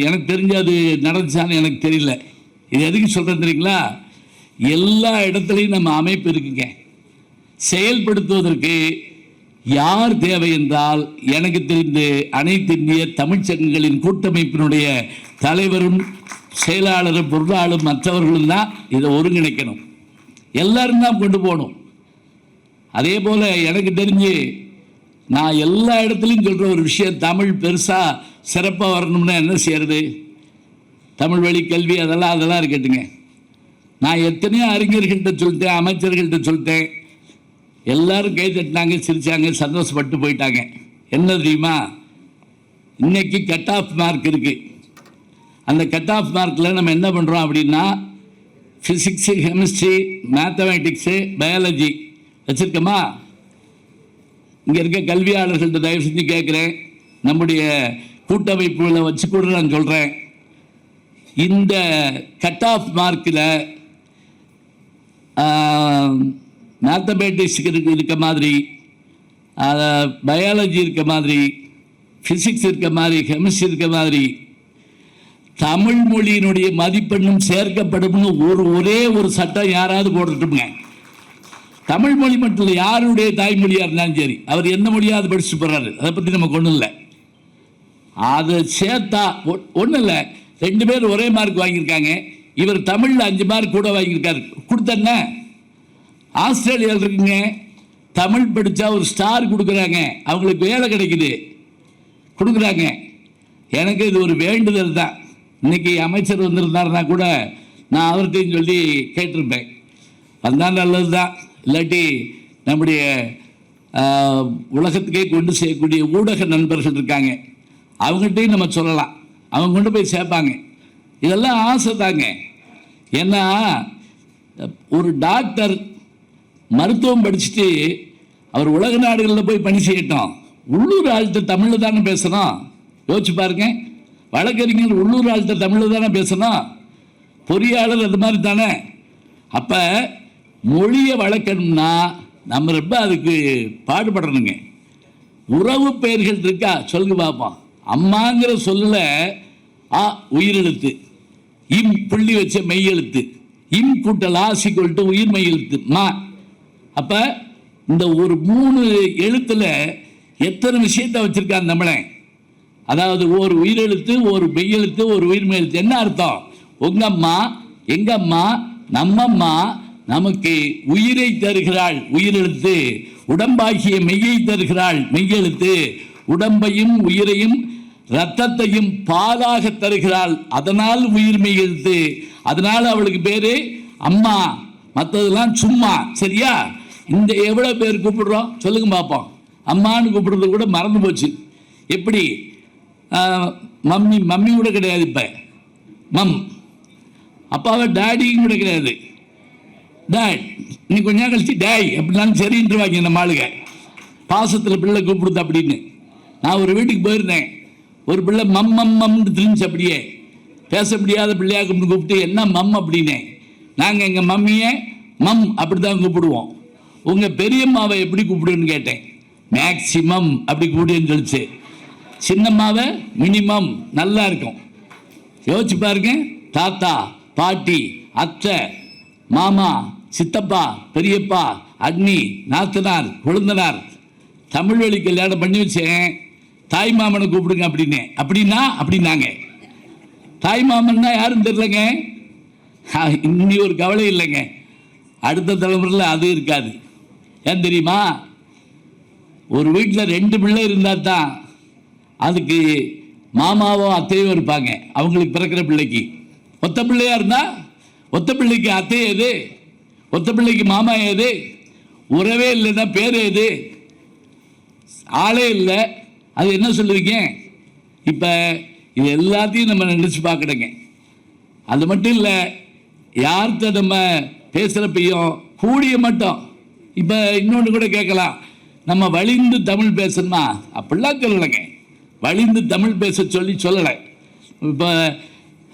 எனக்கு தெரிஞ்ச அது நடந்துச்சான்னு எனக்கு தெரியல. இது எதுக்கு சொல்கிறேன் தெரியுங்களா? எல்லா இடத்துலையும் நம்ம அமைப்பு இருக்குங்க. செயல்படுத்துவதற்கு யார் தேவை என்றால், எனக்கு தெரிந்து அனைத்து இந்திய தமிழ்ச்சங்கங்களின் கூட்டமைப்பினுடைய தலைவரும் செயலாளரும் பொருளாளரும் மற்றவர்களும் தான் இதை ஒருங்கிணைக்கணும். எல்லாரும் தான் கொண்டு போகணும். அதே போல் எனக்கு தெரிஞ்சு நான் எல்லா இடத்துலையும் சொல்கிற ஒரு விஷயம், தமிழ் பெருசாக சிறப்பாக வரணும்னா என்ன செய்யறது? தமிழ் வழி கல்வி அதெல்லாம் இருக்கட்டுங்க. நான் எத்தனையோ அறிஞர்கள்ட்ட சொல்லிட்டேன், அமைச்சர்கள்ட்ட சொல்லிட்டேன். எல்லாரும் கை தட்டினாங்க, சிரித்தாங்க, சந்தோஷப்பட்டு போயிட்டாங்க. என்ன தெரியுமா? இன்னைக்கு கட் ஆஃப் மார்க் இருக்குது. அந்த கட் ஆஃப் மார்க்கில் நம்ம என்ன பண்ணுறோம் அப்படின்னா, ஃபிசிக்ஸு, கெமிஸ்ட்ரி, மேத்தமேட்டிக்ஸு, பயாலஜி வச்சுருக்கோமா? இங்கே இருக்க கல்வியாளர்கள்ட்ட தயவு செஞ்சு கேட்குறேன், நம்முடைய கூட்டமைப்புகளை வச்சு கூட நான் சொல்கிறேன், இந்த கட் ஆஃப் மார்க்கில் மேத்தமேட்டிக்ஸுக்கு இருக்க மாதிரி, பயாலஜி இருக்க மாதிரி, ஃபிசிக்ஸ் இருக்க மாதிரி, கெமிஸ்ட்ரி இருக்க மாதிரி, தமிழ் மொழியினுடைய மதிப்பெண்ணும் சேர்க்கப்படும்னு ஒரே ஒரு சட்டம் யாராவது போடட்டுங்க. தமிழ் மொழி மட்டும் இல்லை, யாருடைய தாய்மொழியாக இருந்தாலும் சரி, அவர் எந்த மொழியாவது படிச்சுட்டு போகிறாரு, அதை பற்றி நமக்கு ஒன்றும் இல்லை. அதை சேர்த்தா ஒன்றும் இல்லை. 2 பேர் ஒரே மார்க் வாங்கியிருக்காங்க. இவர் தமிழில் 5 மார்க் கூட வாங்கியிருக்காரு. கொடுத்தங்க. ஆஸ்திரேலியாவில் இருக்குங்க, தமிழ் படித்தா ஒரு ஸ்டார் கொடுக்குறாங்க, அவங்களுக்கு வேலை கிடைக்குது, கொடுக்குறாங்க. எனக்கு இது ஒரு வேண்டுதல் தான். இன்னைக்கு அமைச்சர் வந்திருந்தாருன்னா கூட நான் அவர்கிட்டையும் சொல்லி கேட்டிருப்பேன், வந்தால் நல்லது தான். இல்லாட்டி நம்முடைய உலகத்துக்கே கொண்டு செய்யக்கூடிய ஊடக நண்பர்கள் இருக்காங்க, அவங்ககிட்டையும் நம்ம சொல்லலாம், அவங்க கொண்டு போய் சேர்ப்பாங்க. இதெல்லாம் ஆசை தாங்க. ஏன்னா ஒரு டாக்டர் மருத்துவம் படிச்சுட்டு அவர் உலக நாடுகளில் போய் பணி செய்யட்டும், உள்ளூர் ஆள்கிட்ட தமிழில் தானே பேசணும். யோசிச்சு பாருங்க. வழக்கறிஞர் உள்ளூர் ஆள்கிட்ட தமிழில் தானே பேசணும். பொறியாளர் அது மாதிரி தானே. அப்போ மொழியை வளர்க்கணும்னா நம்ம ரொம்ப அதுக்கு பாடுபடணுங்க. உறவு பெயர்கள் இருக்கா சொல்லுங்க பார்ப்போம். அம்மாங்கிற சொல்ல ஆ உயிரெழுத்து, இம் புள்ளி வச்ச மெய்யெழுத்து, இம் கூட்டல் ஆசிக்கொல்ட்டு உயிர் மெய்யெழுத்து மா. அப்போ இந்த ஒரு 3 எழுத்துல எத்தனை விஷயத்தை வச்சிருக்கான் நம்மளே. அதாவது ஒரு உயிரெழுத்து, ஒரு மெய்யெழுத்து, ஒரு உயிர் மெய்யெழுத்து. என்ன அர்த்தம்? உங்க அம்மா, எங்க அம்மா, நம்மம்மா நமக்கு உயிரை தருகிறாள் உயிரெழுத்து, உடம்பாகிய மெய்யை தருகிறாள் மெய்யெழுத்து, உடம்பையும் உயிரையும் இரத்தத்தையும் பாலாக தருகிறாள், அதனால் உயிர் மெய்யெழுத்து. அதனால அவளுக்கு பேரு அம்மா, மற்றதெல்லாம் சும்மா. சரியா? இந்த எவ்வளோ பேர் கூப்பிடுறோம் சொல்லுங்க பார்ப்போம். அம்மான்னு கூப்பிடுறது கூட மறந்து போச்சு. எப்படி? மம்மி மம்மி கூட கிடையாது, இப்போ மம். அப்பாவை டாடியும் கூட கிடையாது, டேட். இன்னைக்கு கொஞ்ச நேரம் கழிச்சு டேய் அப்படின்னாலும் சரின்ட்டுருவாங்க நம்ம ஆளுங்க. பாசத்தில் பிள்ளை கூப்பிடுது அப்படின்னு. நான் ஒரு வீட்டுக்கு போயிருந்தேன், ஒரு பிள்ளை மம் மம் மம்னு திரும்பிச்சு. அப்படியே பேச முடியாத பிள்ளையா கூப்பிட்டு என்ன மம் அப்படின்னே. நாங்கள் எங்கள் மம்மியை மம் அப்படி தான் கூப்பிடுவோம். உங்கள் பெரியம்மாவை எப்படி கூப்பிடுன்னு கேட்டேன். மேக்சிமம் அப்படி கூப்பிடுன்னு சொல்லிச்சு. சின்னம்மாவை மினிமம். நல்லா இருக்கும், யோசிச்சு பாருங்க. தாத்தா, பாட்டி, அத்தை, மாமா, சித்தப்பா, பெரியப்பா, அண்ணி, நாத்தனார், கொழுந்தனார். தமிழ் வழி கல்யாணம் பண்ணி வச்சேன். தாய் மாமனை கூப்பிடுங்க அப்படின்னு. அப்படின்னாங்க. தாய் மாமன்னா யாரும் தெரியலங்க. இன்னி ஒரு கவலை இல்லைங்க. அடுத்த தலைமுறையில் அது இருக்காது. ஏன் தெரியுமா? ஒரு வீட்டில் 2 பிள்ளை இருந்தால் தான் அதுக்கு மாமாவோ அத்தையோ இருப்பாங்க, அவங்களுக்கு பிறக்கிற பிள்ளைக்கு. ஒத்த பிள்ளையா இருந்தால் ஒத்த பிள்ளைக்கு அத்தை ஏது, ஒத்த பிள்ளைக்கு மாமா ஏது? உறவே இல்லைன்னா பேர் ஏது? ஆளே இல்லை. அது என்ன சொல்லுவீங்க? இப்போ இது எல்லாத்தையும் நம்ம நினச்சி பார்க்கணுங்க. அது மட்டும் இல்லை, யார்கிட்ட நம்ம பேசுகிறப்பையும் கூடிய மட்டும். இப்போ இன்னொன்று கூட கேட்கலாம், நம்ம வலிந்து தமிழ் பேசணுமா? அப்படிலாம் சொல்லலைங்க. வலிந்து தமிழ் பேச சொல்லலை. இப்போ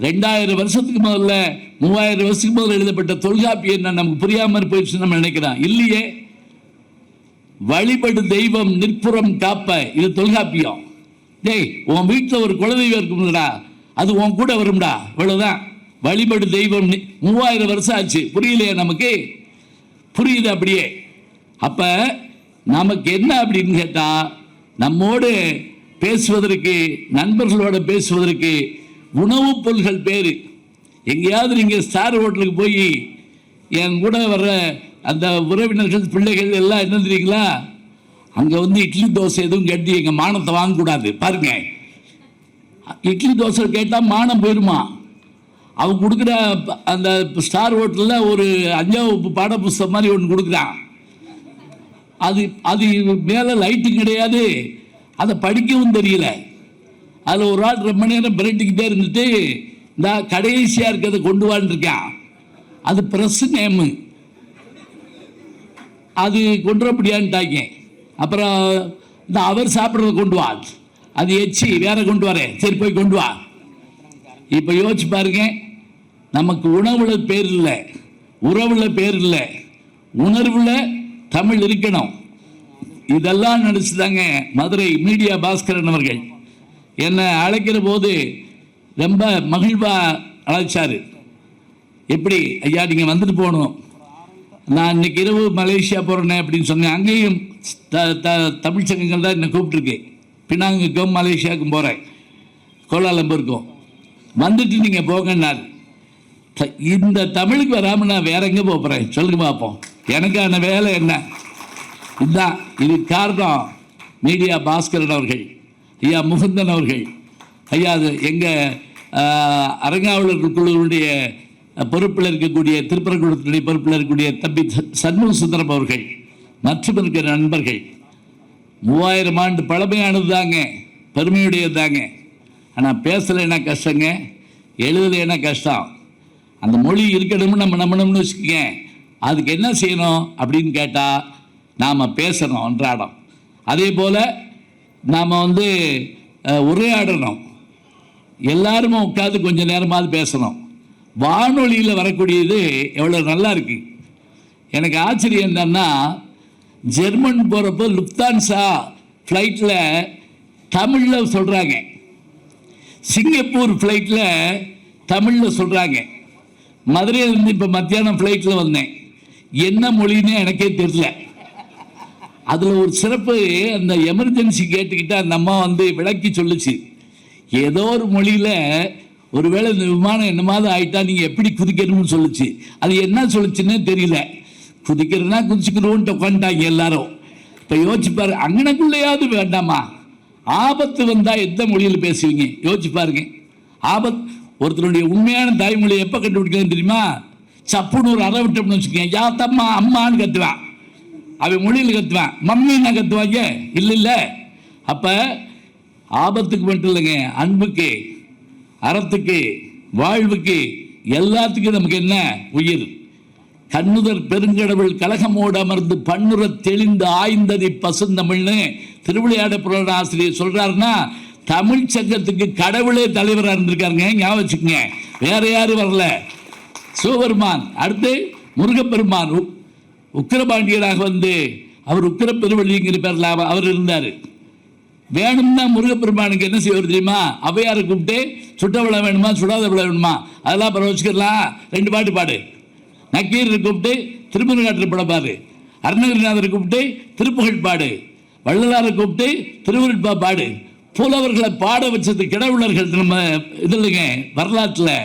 2000 வருஷத்துக்கு முதல்ல, 3000 வருஷத்துக்கு முதல்ல எழுதப்பட்ட தொல்காப்பியம் நமக்கு புரியாமல் போயிடுச்சு நம்ம நினைக்கிறோம். இல்லையே. வழிபடு தெய்வம் நிற்புறம் காப்ப, இது தொல்காப்பியம். டேய், உன் வீட்டில் ஒரு குலதெய்வம் இருக்கும்டா, அது உன் கூட வரும்டா. இவ்வளவுதான். வழிபடு தெய்வம் 3000 வருஷம் ஆச்சு. புரியலையே நமக்கு? புரியுது அப்படியே. அப்ப நமக்கு என்ன அப்படின்னு கேட்டா, நம்மோடு பேசுவதற்கு, நண்பர்களோட பேசுவதற்கு உணவுப் பொருள்கள் பேரு. எங்கேயாவது நீங்க ஸ்டார் ஹோட்டலுக்கு போய் என் கூட வர்ற அந்த உறவினர்கள் பிள்ளைகள் எல்லாம் என்ன தெரியுங்களா, அங்கே வந்து இட்லி தோசை எதுவும் கேட்டு எங்கள் மானத்தை வாங்கக்கூடாது. பாருங்க, இட்லி தோசை கேட்டால் மானம் போயிடுமா? அவங்க கொடுக்குற அந்த ஸ்டார் ஹோட்டலில் ஒரு 5ஆம் வகுப்பு பாட புஸ்தகம் மாதிரி ஒன்று கொடுக்குறான். அது மேலே லைட்டும் கிடையாது, அதை படிக்கவும் தெரியல. அதில் ஒரு ஆள் ரொம்ப நேரம் பிரட்டிக்கிட்டே இருந்துட்டு இந்த கடைசியாக இருக்கிறத கொண்டு வான்னு இருக்கான். அது ப்ரெஸ் நேமு, அது கொண்டு வரப்படியான்ட்டாங்க. அப்புறம் இந்த அவர் சாப்பிட்றத கொண்டு வா, அது எச்சி வேற கொண்டு வரேன், சரி போய் கொண்டு வா. இப்போ யோசிச்சு பாருங்க, நமக்கு உணவுல பேர் இல்லை, உறவுல பேர் இல்லை, உணர்வுல தமிழ் இருக்கணும். இதெல்லாம் நினச்சிதாங்க மதுரை மீடியா பாஸ்கரன் அவர்கள் என்னை அழைக்கிற போது ரொம்ப மகிழ்வா அழைச்சாரு. எப்படி ஐயா நீங்கள் வந்துட்டு போகணும், நான் இன்னைக்கு இரவு மலேசியா போகிறேனே அப்படின்னு சொன்னேன். அங்கேயும் தமிழ் சங்கங்கள் தான் என்னை கூப்பிட்டுருக்கேன். பினாங்குக்கும் மலேசியாவுக்கும் போகிறேன், கோலாலம்பூருக்கும். வந்துட்டு நீங்கள் போங்கன்னாரு. இந்த தமிழுக்கு வராமல் நான் வேற எங்கே போகிறேன் சொல்லுங்க பார்ப்போம். எனக்கான வேலை என்ன? இதுதான். இது காரணம் மீடியா பாஸ்கரன் அவர்கள், ஐயா முகுந்தன் அவர்கள், ஐயா அது எங்கள் அரங்காவலர்கள் குழுவுடைய பொறுப்பில் இருக்கக்கூடிய, திருப்பரங்குன்றத்துடைய பொறுப்பில் இருக்கக்கூடிய தம்பி சண்முக சுந்தரம் அவர்கள் மற்றும் இருக்கிற நண்பர்கள். 3000 ஆண்டு பழமையானது தாங்க, பெருமையுடையது தாங்க. ஆனால் பேசலைன்னா கஷ்டங்க, எழுதலைன்னா கஷ்டம். அந்த மொழி இருக்கணும்னு நம்ம நம்பணும்னு வச்சுக்கோங்க. அதுக்கு என்ன செய்யணும் அப்படின்னு கேட்டால், நாம் பேசணும் அன்றாடம். அதே போல் நாம் வந்து உரையாடணும். எல்லாருமே உட்காந்து கொஞ்சம் நேரமாவது பேசணும். வானொலியில் வரக்கூடியது எவ்வளோ நல்லா இருக்கு. எனக்கு ஆச்சரியம் என்னன்னா, ஜெர்மன் போகிறப்போ லுப்தான்சா ஃப்ளைட்டில் தமிழில் சொல்கிறாங்க, சிங்கப்பூர் ஃப்ளைட்டில் தமிழில் சொல்கிறாங்க. மதுரையிலேருந்து இப்போ மத்தியானம் ஃப்ளைட்டில் வந்தேன், என்ன மொழின்னு எனக்கே தெரியல. அதில் ஒரு சிறப்பு, அந்த எமர்ஜென்சி கேட்டுக்கிட்ட அந்த அம்மா வந்து விளக்கி சொல்லுச்சு. ஏதோ ஒரு மொழியில் ஒருவேளை இந்த விமானம் என்னமாவது ஆகிட்டா நீங்கள் எப்படி குதிக்கணும்னு சொல்லிச்சு. அது என்ன சொல்லிச்சுன்னே தெரியல. குதிக்கிறதுனா குதிச்சுக்கிறோன்ட்டு உட்காந்துட்டாங்க எல்லாரும். இப்போ யோசிச்சுப்பாரு, அங்கனக்குள்ளேயாவது வேண்டாமா? ஆபத்து வந்தால் எந்த மொழியில் பேசுவீங்க? யோசிச்சு பாருங்க. ஒருத்தருடைய உண்மையான தாய்மொழியை எப்போ கண்டுபிடிக்கலாம் தெரியுமா? சப்புன்னு ஒரு அறை விட்டோம்னு வச்சுக்கோங்க, யா தம்மா அம்மான்னு கத்துவேன். அவன் மொழியில் கத்துவேன், மம்மின்னா கத்துவாங்க இல்லை. அப்போ ஆபத்துக்கு மட்டும் இல்லைங்க, அன்புக்கு, அறத்துக்கு, வாழ்வுக்கு, எல்லாத்துக்கும் நமக்கு என்ன உயிர். கண்ணுதர் பெருங்கடவுள் கலகமோடு அமர்ந்து பண்ணுற தெளிந்து ஆய்ந்ததை பசுந்தமிழ்னு திருவிளையாட புராண ஆசிரியர் சொல்றாருன்னா, தமிழ் சங்கத்துக்கு கடவுளே தலைவராக இருந்திருக்காருங்க, ஞாபகம் வச்சுக்கோங்க. வேற யாரும் வரல. சிவபெருமான், அடுத்து முருகப்பெருமான் உக்கிரபாண்டியராக வந்து அவர் உக்கிரப்பெருவள்ளிங்கிற பேரில் அவர் இருந்தார். வேணும்னா முருகப்பெருமானுக்கு என்ன செய்வார் தெரியுமா? அவையாரை கூப்பிட்டு சுட்ட விழா வேணுமா சுடாத விழா வேணுமா அதெல்லாம் அப்புறம் வச்சுக்கலாம், 2 பாட்டு பாடு. நக்கீரரை கூப்பிட்டு திருமுருகாற்று படப்பாரு, அருணகிரிநாதரை கூப்பிட்டு திருப்புகழ் பாடு, வள்ளலாரை கூப்பிட்டு திருவருட்பா பாடு. புலவர்களை பாட வச்சது கிடவுளர்கள் நம்ம இது இல்லைங்க வரலாற்றில்.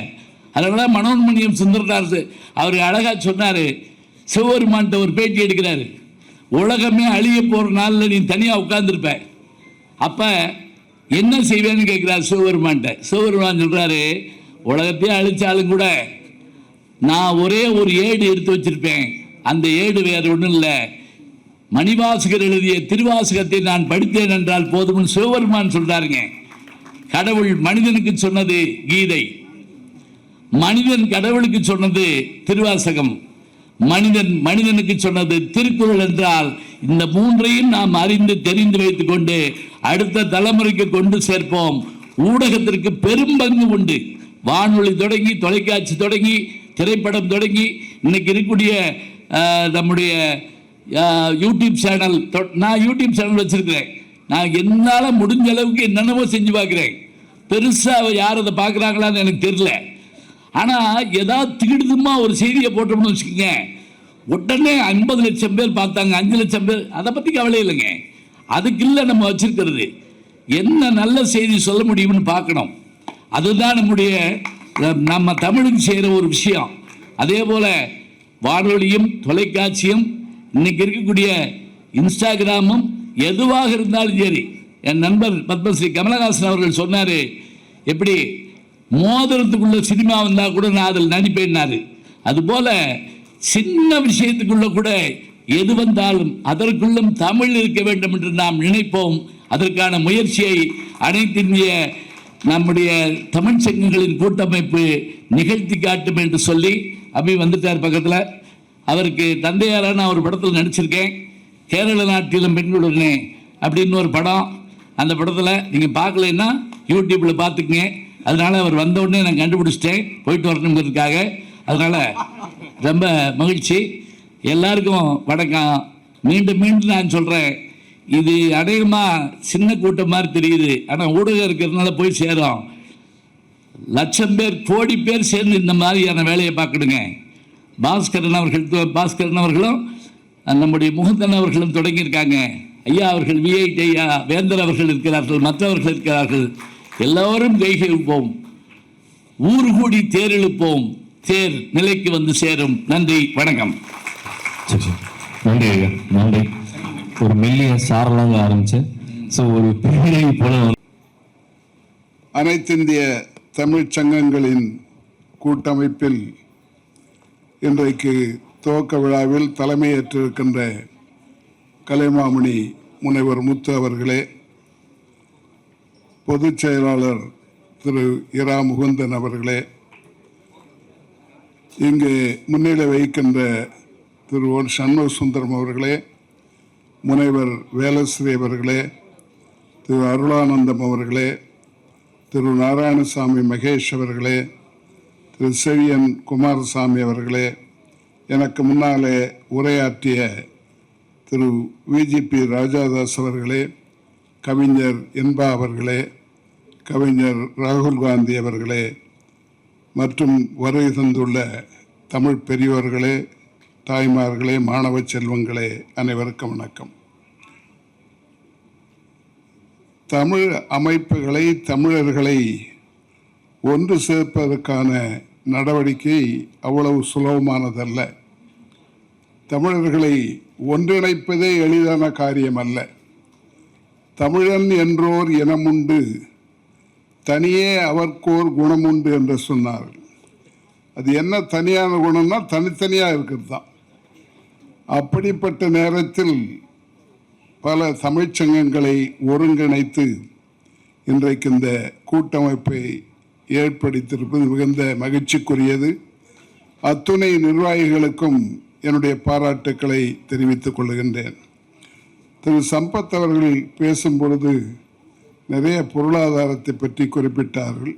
அதனால மனோன்மணியம் சுந்தரதாஸ் அவர் அழகாக சொன்னார். சிவபெருமான்கிட்ட ஒரு பேட்டி எடுக்கிறாரு, உலகமே அழிய போகிற நாளில் நீ தனியாக உட்கார்ந்துருப்ப, அப்போ என்ன செய்வேன்னு கேட்குறாரு சிவபெருமான்கிட்ட. சிவபெருமான் சொல்கிறாரு, உலகத்தையே அழிச்சாலும் கூட நான் ஒரே ஒரு ஏடு எடுத்து வச்சிருப்பேன். அந்த ஏடு வேறு ஒன்றும் இல்லை, மணிவாசகர் எழுதிய திருவாசகத்தை நான் படித்தேன் என்றால் போதும்னு சிவபெருமான் சொல்றாருங்க. கடவுள் மனிதனுக்கு சொன்னது கீதை, மனிதன் கடவுளுக்கு சொன்னது திருவாசகம், மனிதன் மனிதனுக்கு சொன்னது திருக்குறள் என்றால் இந்த 3ஐயும் நாம் அறிந்து தெரிந்து வைத்துக் கொண்டு அடுத்த தலைமுறைக்கு கொண்டு சேர்ப்போம். ஊடகத்திற்கு பெரும் பங்கு உண்டு. வானொலி தொடங்கி, தொலைக்காட்சி தொடங்கி, திரைப்படம் தொடங்கி, இன்னைக்கு இருக்கக்கூடிய நம்முடைய யூடியூப் சேனல். நான் யூடியூப் சேனல் வச்சிருக்கிறேன். நான் என்னால் முடிஞ்ச அளவுக்கு என்னென்னவோ செஞ்சு பார்க்குறேன். பெருசாக யார் அதை பார்க்குறாங்களான்னு எனக்கு தெரியல. ஆனால் ஏதாவது திகிடுதுமா ஒரு செய்தியை போட்டோம்னு வச்சுக்கோங்க, உடனே 50 லட்சம் பேர் பார்த்தாங்க, 5 லட்சம் பேர். அதை பற்றி கவலை இல்லைங்க. அதுக்கு இல்லை நம்ம வச்சிருக்கிறது, என்ன நல்ல செய்தி சொல்ல முடியும்னு பார்க்கணும். அதுதான் நம்ம தமிழுக்கு செய்கிற ஒரு விஷயம். அதே போல் வானொலியும் தொலைக்காட்சியும் இன்னைக்கு இருக்கக்கூடிய இன்ஸ்டாகிராமும் எதுவாக இருந்தாலும் சரி. என் நண்பர் பத்மஸ்ரீ கமலஹாசன் அவர்கள் சொன்னார், எப்படி மோதிரத்துக்குள்ள சினிமா வந்தால் கூட நான் அதில் நடிப்பேன்னாரு. அதுபோல் சின்ன விஷயத்துக்குள்ள கூட எது வந்தாலும் அதற்குள்ளும் தமிழ் இருக்க வேண்டும் என்று நாம் நினைப்போம். அதற்கான முயற்சியை அனைத்து இந்திய நம்முடைய தமிழ் சங்கங்களின் கூட்டமைப்பு நிகழ்த்தி காட்டும் என்று சொல்லி அபி வந்துட்டார் பக்கத்தில். அவருக்கு தந்தையாரான ஒரு படத்தில் நடிச்சிருக்கேன், கேரள நாட்டிலும் பெண்களுடனே அப்படின்னு ஒரு படம். அந்த படத்தில் நீங்கள் பார்க்கலன்னா யூடியூப்பில் பார்த்துக்குங்க. அதனால் அவர் வந்த உடனே நான் கண்டுபிடிச்சிட்டேன், போயிட்டு வரணுங்கிறதுக்காக. அதனால் ரொம்ப மகிழ்ச்சி. எல்லாருக்கும் வணக்கம். மீண்டும் மீண்டும் நான் சொல்கிறேன், இது அநேகமாக சின்ன கூட்டம் மாதிரி தெரியுது, ஆனால் ஊடகம் இருக்கிறதுனால போய் சேரும். லட்சம் பேர், கோடி பேர் சேர்ந்து இந்த மாதிரியான வேலையை பார்க்கணுங்க. பாஸ்கரன் அவர்களும் நம்முடைய முகுந்தன் அவர்களும் தொடங்கியிருக்காங்க. ஐயா அவர்கள், விஐடி ஐயா வேந்தர் அவர்கள் இருக்கிறார்கள், மற்றவர்கள் இருக்கிறார்கள். எல்லோரும் கைகழுப்போம், ஊர் கூடி தேர் இழுப்போம், தேர் நிலைக்கு வந்து சேரும். நன்றி, வணக்கம். நன்றி ஐயா, நன்றி. ஒரு மெல்லிய சாரலாக ஆரம்பிச்சு ஒரு பெரிய போல அனைத்திந்திய தமிழ்ச் சங்கங்களின் கூட்டமைப்பில் இன்றைக்கு துவக்க விழாவில் தலைமையேற்றிருக்கின்ற கலைமாமணி முனைவர் முத்து அவர்களே, பொதுச் செயலாளர் திரு இரா முகுந்தன் அவர்களே, இங்கு முன்னிலை வகிக்கின்ற திரு ஒன் சண்முக சுந்தரம் அவர்களே, முனைவர் வேலஸ்ரீ அவர்களே, திரு அருளானந்தம் அவர்களே, திரு நாராயணசாமி மகேஷ் அவர்களே, திரு செவியன் குமாரசாமி அவர்களே, எனக்கு முன்னாலே உரையாற்றிய திரு விஜிபி ராஜாதாஸ் அவர்களே, கவிஞர் இன்பா அவர்களே, கவிஞர் ராகுல் காந்தி அவர்களே மற்றும் வருகை தந்துள்ள தமிழ் பெரியோர்களே, தாய்மார்களே, மாணவ செல்வங்களே, அனைவருக்கும் வணக்கம். தமிழ் அமைப்புகளை, தமிழர்களை ஒன்று சேர்ப்பதற்கான நடவடிக்கை அவ்வளவு சுலபமானதல்ல. தமிழர்களை ஒன்றிணைப்பதே எளிதான காரியம் அல்ல. தமிழன் என்றோர் இனமுண்டு, தனியே அவர்க்கோர் குணமுண்டு என்று சொன்னார்கள். அது என்ன தனியான குணம்னா தனித்தனியாக இருக்கிறது தான். அப்படிப்பட்ட நேரத்தில் பல தமிழ்ச்சங்கங்களை ஒருங்கிணைத்து இன்றைக்கு இந்த கூட்டமைப்பை ஏற்படுத்தியிருப்பது மிகுந்த மகிழ்ச்சிக்குரியது. அத்துணை நிர்வாகிகளுக்கும் என்னுடைய பாராட்டுக்களை தெரிவித்துக் கொள்கின்றேன். திரு சம்பத் அவர்கள் பேசும்பொழுது நிறைய பொருளாதாரத்தை பற்றி குறிப்பிட்டார்கள்,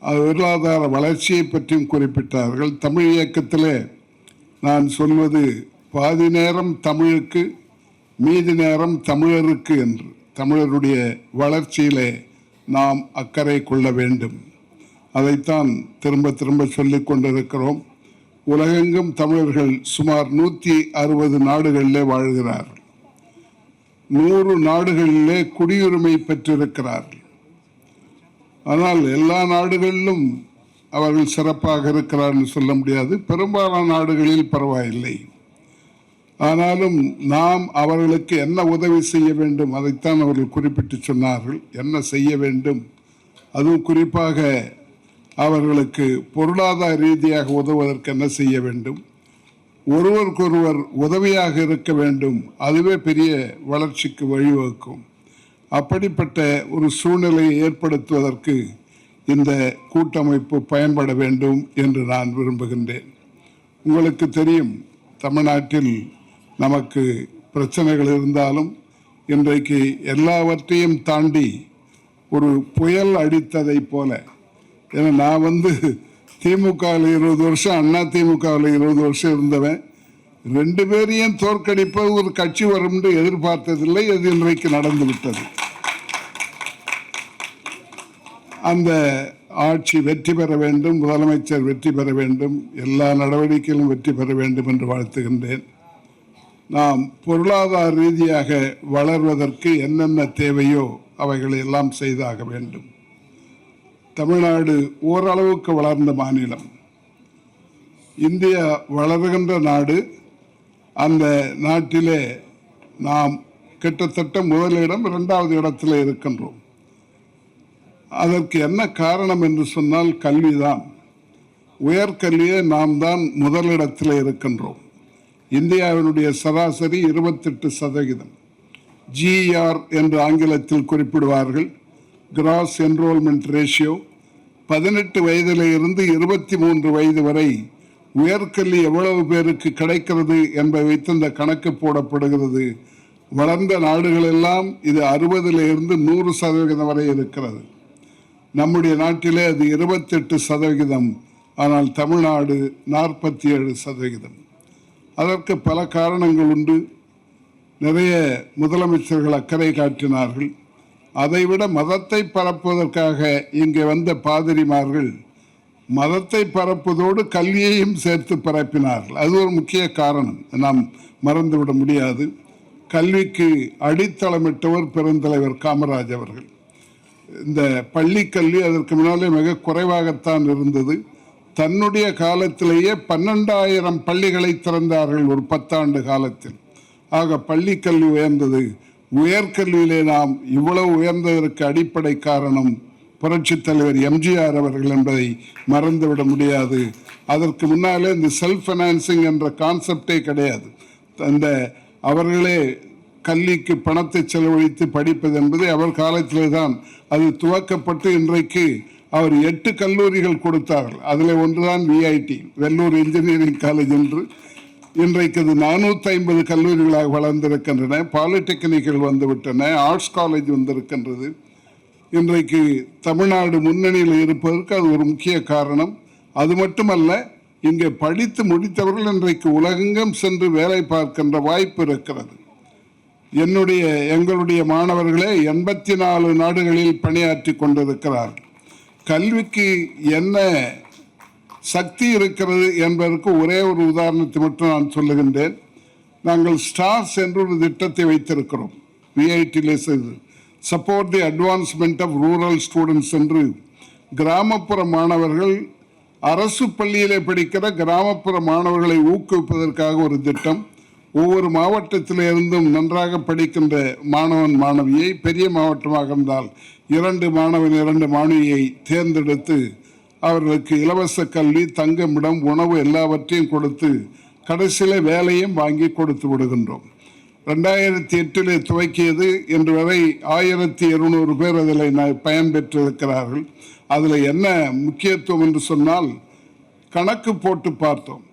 பொருளாதார வளர்ச்சியை பற்றியும் குறிப்பிட்டார்கள். தமிழ் இயக்கத்தில் நான் சொல்வது பாதி நேரம் தமிழுக்கு, மீதி நேரம் தமிழருக்கு என்று. தமிழருடைய வளர்ச்சியிலே நாம் அக்கறை கொள்ள வேண்டும். அதைத்தான் திரும்ப திரும்ப சொல்லிக் கொண்டிருக்கிறோம். உலகெங்கும் தமிழர்கள் சுமார் 160 நாடுகளிலே வாழ்கிறார்கள். 100 நாடுகளிலே குடியுரிமை பெற்றிருக்கிறார்கள். ஆனால் எல்லா நாடுகளிலும் அவர்கள் சிறப்பாக இருக்கிறார்கள் சொல்ல முடியாது. பெரும்பாலான நாடுகளில் பரவாயில்லை. ஆனாலும் நாம் அவர்களுக்கு என்ன உதவி செய்ய வேண்டும் அதைத்தான் அவர்கள் குறிப்பிட்டு சொன்னார்கள். என்ன செய்ய வேண்டும், அதுவும் குறிப்பாக அவர்களுக்கு பொருளாதார ரீதியாக உதவுவதற்கு என்ன செய்ய வேண்டும், ஒருவருக்கொருவர் உதவியாக இருக்க வேண்டும். அதுவே பெரிய வளர்ச்சிக்கு வழிவகுக்கும். அப்படிப்பட்ட ஒரு சூழ்நிலையை ஏற்படுத்துவதற்கு இந்த கூட்டமைப்பு பயன்பட வேண்டும் என்று நான் விரும்புகின்றேன். உங்களுக்கு தெரியும், தமிழ்நாட்டில் நமக்கு பிரச்சனைகள் இருந்தாலும் இன்றைக்கு எல்லாவற்றையும் தாண்டி ஒரு புயல் அடித்ததை போல, ஏன்னா நான் திமுகவில் 20 வருஷம், அண்ணா திமுகவில் 20 வருஷம் இருந்தவன். 2 பேரையும் தோற்கடிப்ப ஒரு கட்சி வரும் என்று எதிர்பார்த்ததில்லை. அது இன்றைக்கு நடந்து விட்டது. அந்த ஆட்சி வெற்றி பெற வேண்டும், முதலமைச்சர் வெற்றி பெற வேண்டும், எல்லா நடவடிக்கைகளும் வெற்றி பெற வேண்டும் என்று வாழ்த்துகின்றேன். நாம் பொருளாதார ரீதியாக வளர்வதற்கு என்னென்ன தேவையோ அவைகளை எல்லாம் செய்தாக வேண்டும். தமிழ்நாடு ஓரளவுக்கு வளர்ந்த மாநிலம். இந்தியா வளர்கின்ற நாடு. அந்த நாட்டிலே நாம் கிட்டத்தட்ட முதலிடம், 2வது இடத்தில் இருக்கின்றோம். அதற்கு என்ன காரணம் என்று சொன்னால் கல்விதான். உயர்கல்வியை நாம் தான் முதலிடத்தில் இருக்கின்றோம். இந்தியாவினுடைய சராசரி 28%. GR என்று ஆங்கிலத்தில் குறிப்பிடுவார்கள், கிராஸ் என்ரோல்மெண்ட் ரேஷியோ. 18 வயதில் இருந்து 23 வயது வரை உயர்கல்வி எவ்வளவு பேருக்கு கிடைக்கிறது என்பதை வைத்து இந்த கணக்கு போடப்படுகிறது. வளர்ந்த நாடுகளெல்லாம் இது 60 இருந்து 100% வரை இருக்கிறது. நம்முடைய நாட்டிலே அது 28%. ஆனால் தமிழ்நாடு 47%. அதற்கு பல காரணங்கள் உண்டு. நிறைய முதலமைச்சர்கள் அக்கறை காட்டினார்கள். அதைவிட மதத்தை பரப்புவதற்காக இங்கே வந்த பாதிரிமார்கள் மதத்தை பரப்புவதோடு கல்வியையும் சேர்த்து பரப்பினார்கள். அது ஒரு முக்கிய காரணம், நாம் மறந்துவிட முடியாது. கல்விக்கு அடித்தளமிட்டவர் பெருந்தலைவர் காமராஜ் அவர்கள். இந்த பள்ளி கல்வி அதற்கு முன்னாலே மிக குறைவாகத்தான் இருந்தது. தன்னுடைய காலத்திலேயே 12,000 பள்ளிகளை திறந்தார்கள் ஒரு 10 ஆண்டு காலத்தில். ஆக பள்ளி கல்வி உயர்ந்தது. உயர்கல்வியிலே நாம் இவ்வளவு உயர்ந்ததற்கு அடிப்படை காரணம் புரட்சித் தலைவர் எம்ஜிஆர் அவர்கள் என்பதை மறந்துவிட முடியாது. அதற்கு முன்னாலே இந்த செல்ஃப் ஃபைனான்சிங் என்ற கான்செப்டே கிடையாது. அந்த அவர்களே கல்விக்கு பணத்தை செலவழித்து படிப்பது என்பது அவர் காலத்திலே தான் அது துவக்கப்பட்டு இன்றைக்கு அவர் 8 கல்லூரிகள் கொடுத்தார்கள். அதில் ஒன்றுதான் VIT, வெள்ளூர் இன்ஜினியரிங் காலேஜ் என்று. இன்றைக்கு அது 450 கல்லூரிகளாக வளர்ந்திருக்கின்றன. பாலிடெக்னிக்கள் வந்துவிட்டன, ஆர்ட்ஸ் காலேஜ் வந்திருக்கின்றது. இன்றைக்கு தமிழ்நாடு முன்னணியில் இருப்பதற்கு அது ஒரு முக்கிய காரணம். அது மட்டுமல்ல, இங்கே படித்து முடித்தவர்கள் இன்றைக்கு உலகெங்கும் சென்று வேலை பார்க்கின்ற வாய்ப்பு இருக்கிறது. எங்களுடைய மாணவர்களே 84 நாடுகளில் பணியாற்றி கொண்டிருக்கிறார்கள். கல்விக்கு என்ன சக்தி இருக்கிறது என்பதற்கு ஒரே ஒரு உதாரணத்தை மட்டும் நான் சொல்லுகின்றேன். நாங்கள் ஸ்டார்ஸ் என்ற ஒரு திட்டத்தை வைத்திருக்கிறோம். விஐடியிலே செய்து support the advancement of rural students என்று கிராமப்புற மாணவர்கள், அரசு பள்ளியிலே படிக்கிற கிராமப்புற மாணவர்களை ஊக்குவிப்பதற்காக ஒரு திட்டம். ஒவ்வொரு மாவட்டத்திலிருந்தும் நன்றாக படிக்கின்ற மாணவன் மாணவியை, பெரிய மாவட்டமாக இருந்தால் 2 மாணவன் 2 மாணவியை தேர்ந்தெடுத்து அவர்களுக்கு இலவச கல்வி, தங்குமிடம், உணவு எல்லாவற்றையும் கொடுத்து கடைசியில் வேலையும் வாங்கி கொடுத்து விடுகின்றோம். 2008 துவக்கியது இன்று வரை 1200 பேர் அதில் பயன்பெற்றிருக்கிறார்கள். அதில் என்ன முக்கியத்துவம் என்று சொன்னால், கணக்கு போட்டு பார்த்தோம்.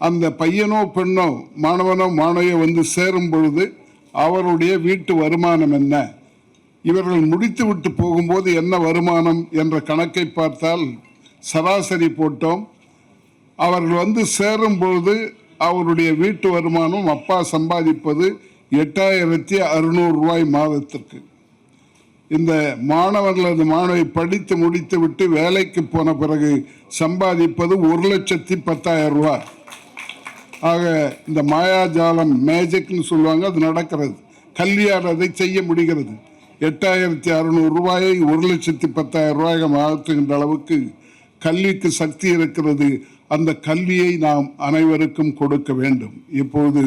அந்த பையனோ பெண்ணோ மாணவனோ மாணவியோ வந்து சேரும் பொழுது அவருடைய வீட்டு வருமானம் என்ன, இவர்கள் முடித்து விட்டு போகும்போது என்ன வருமானம் என்ற கணக்கை பார்த்தால் சராசரி போட்டோம். அவர்கள் வந்து சேரும் பொழுது அவருடைய வீட்டு வருமானம் அப்பா சம்பாதிப்பது 8600 ரூபாய் மாதத்திற்கு. இந்த மாணவர்களது மாணவி படித்து முடித்து விட்டு வேலைக்கு போன பிறகு சம்பாதிப்பது 1,10,000 ரூபாய். ஆக இந்த மாயாஜாலம், மேஜிக்னு சொல்லுவாங்க, அது நடக்கிறது. கல்வியால் அதை செய்ய முடிகிறது. 8600 ரூபாயை 1,10,000 ரூபாய் மாற்றுகின்ற அளவுக்கு கல்விக்கு சக்தி இருக்கிறது. அந்த கல்வியை நாம் அனைவருக்கும் கொடுக்க வேண்டும். இப்போது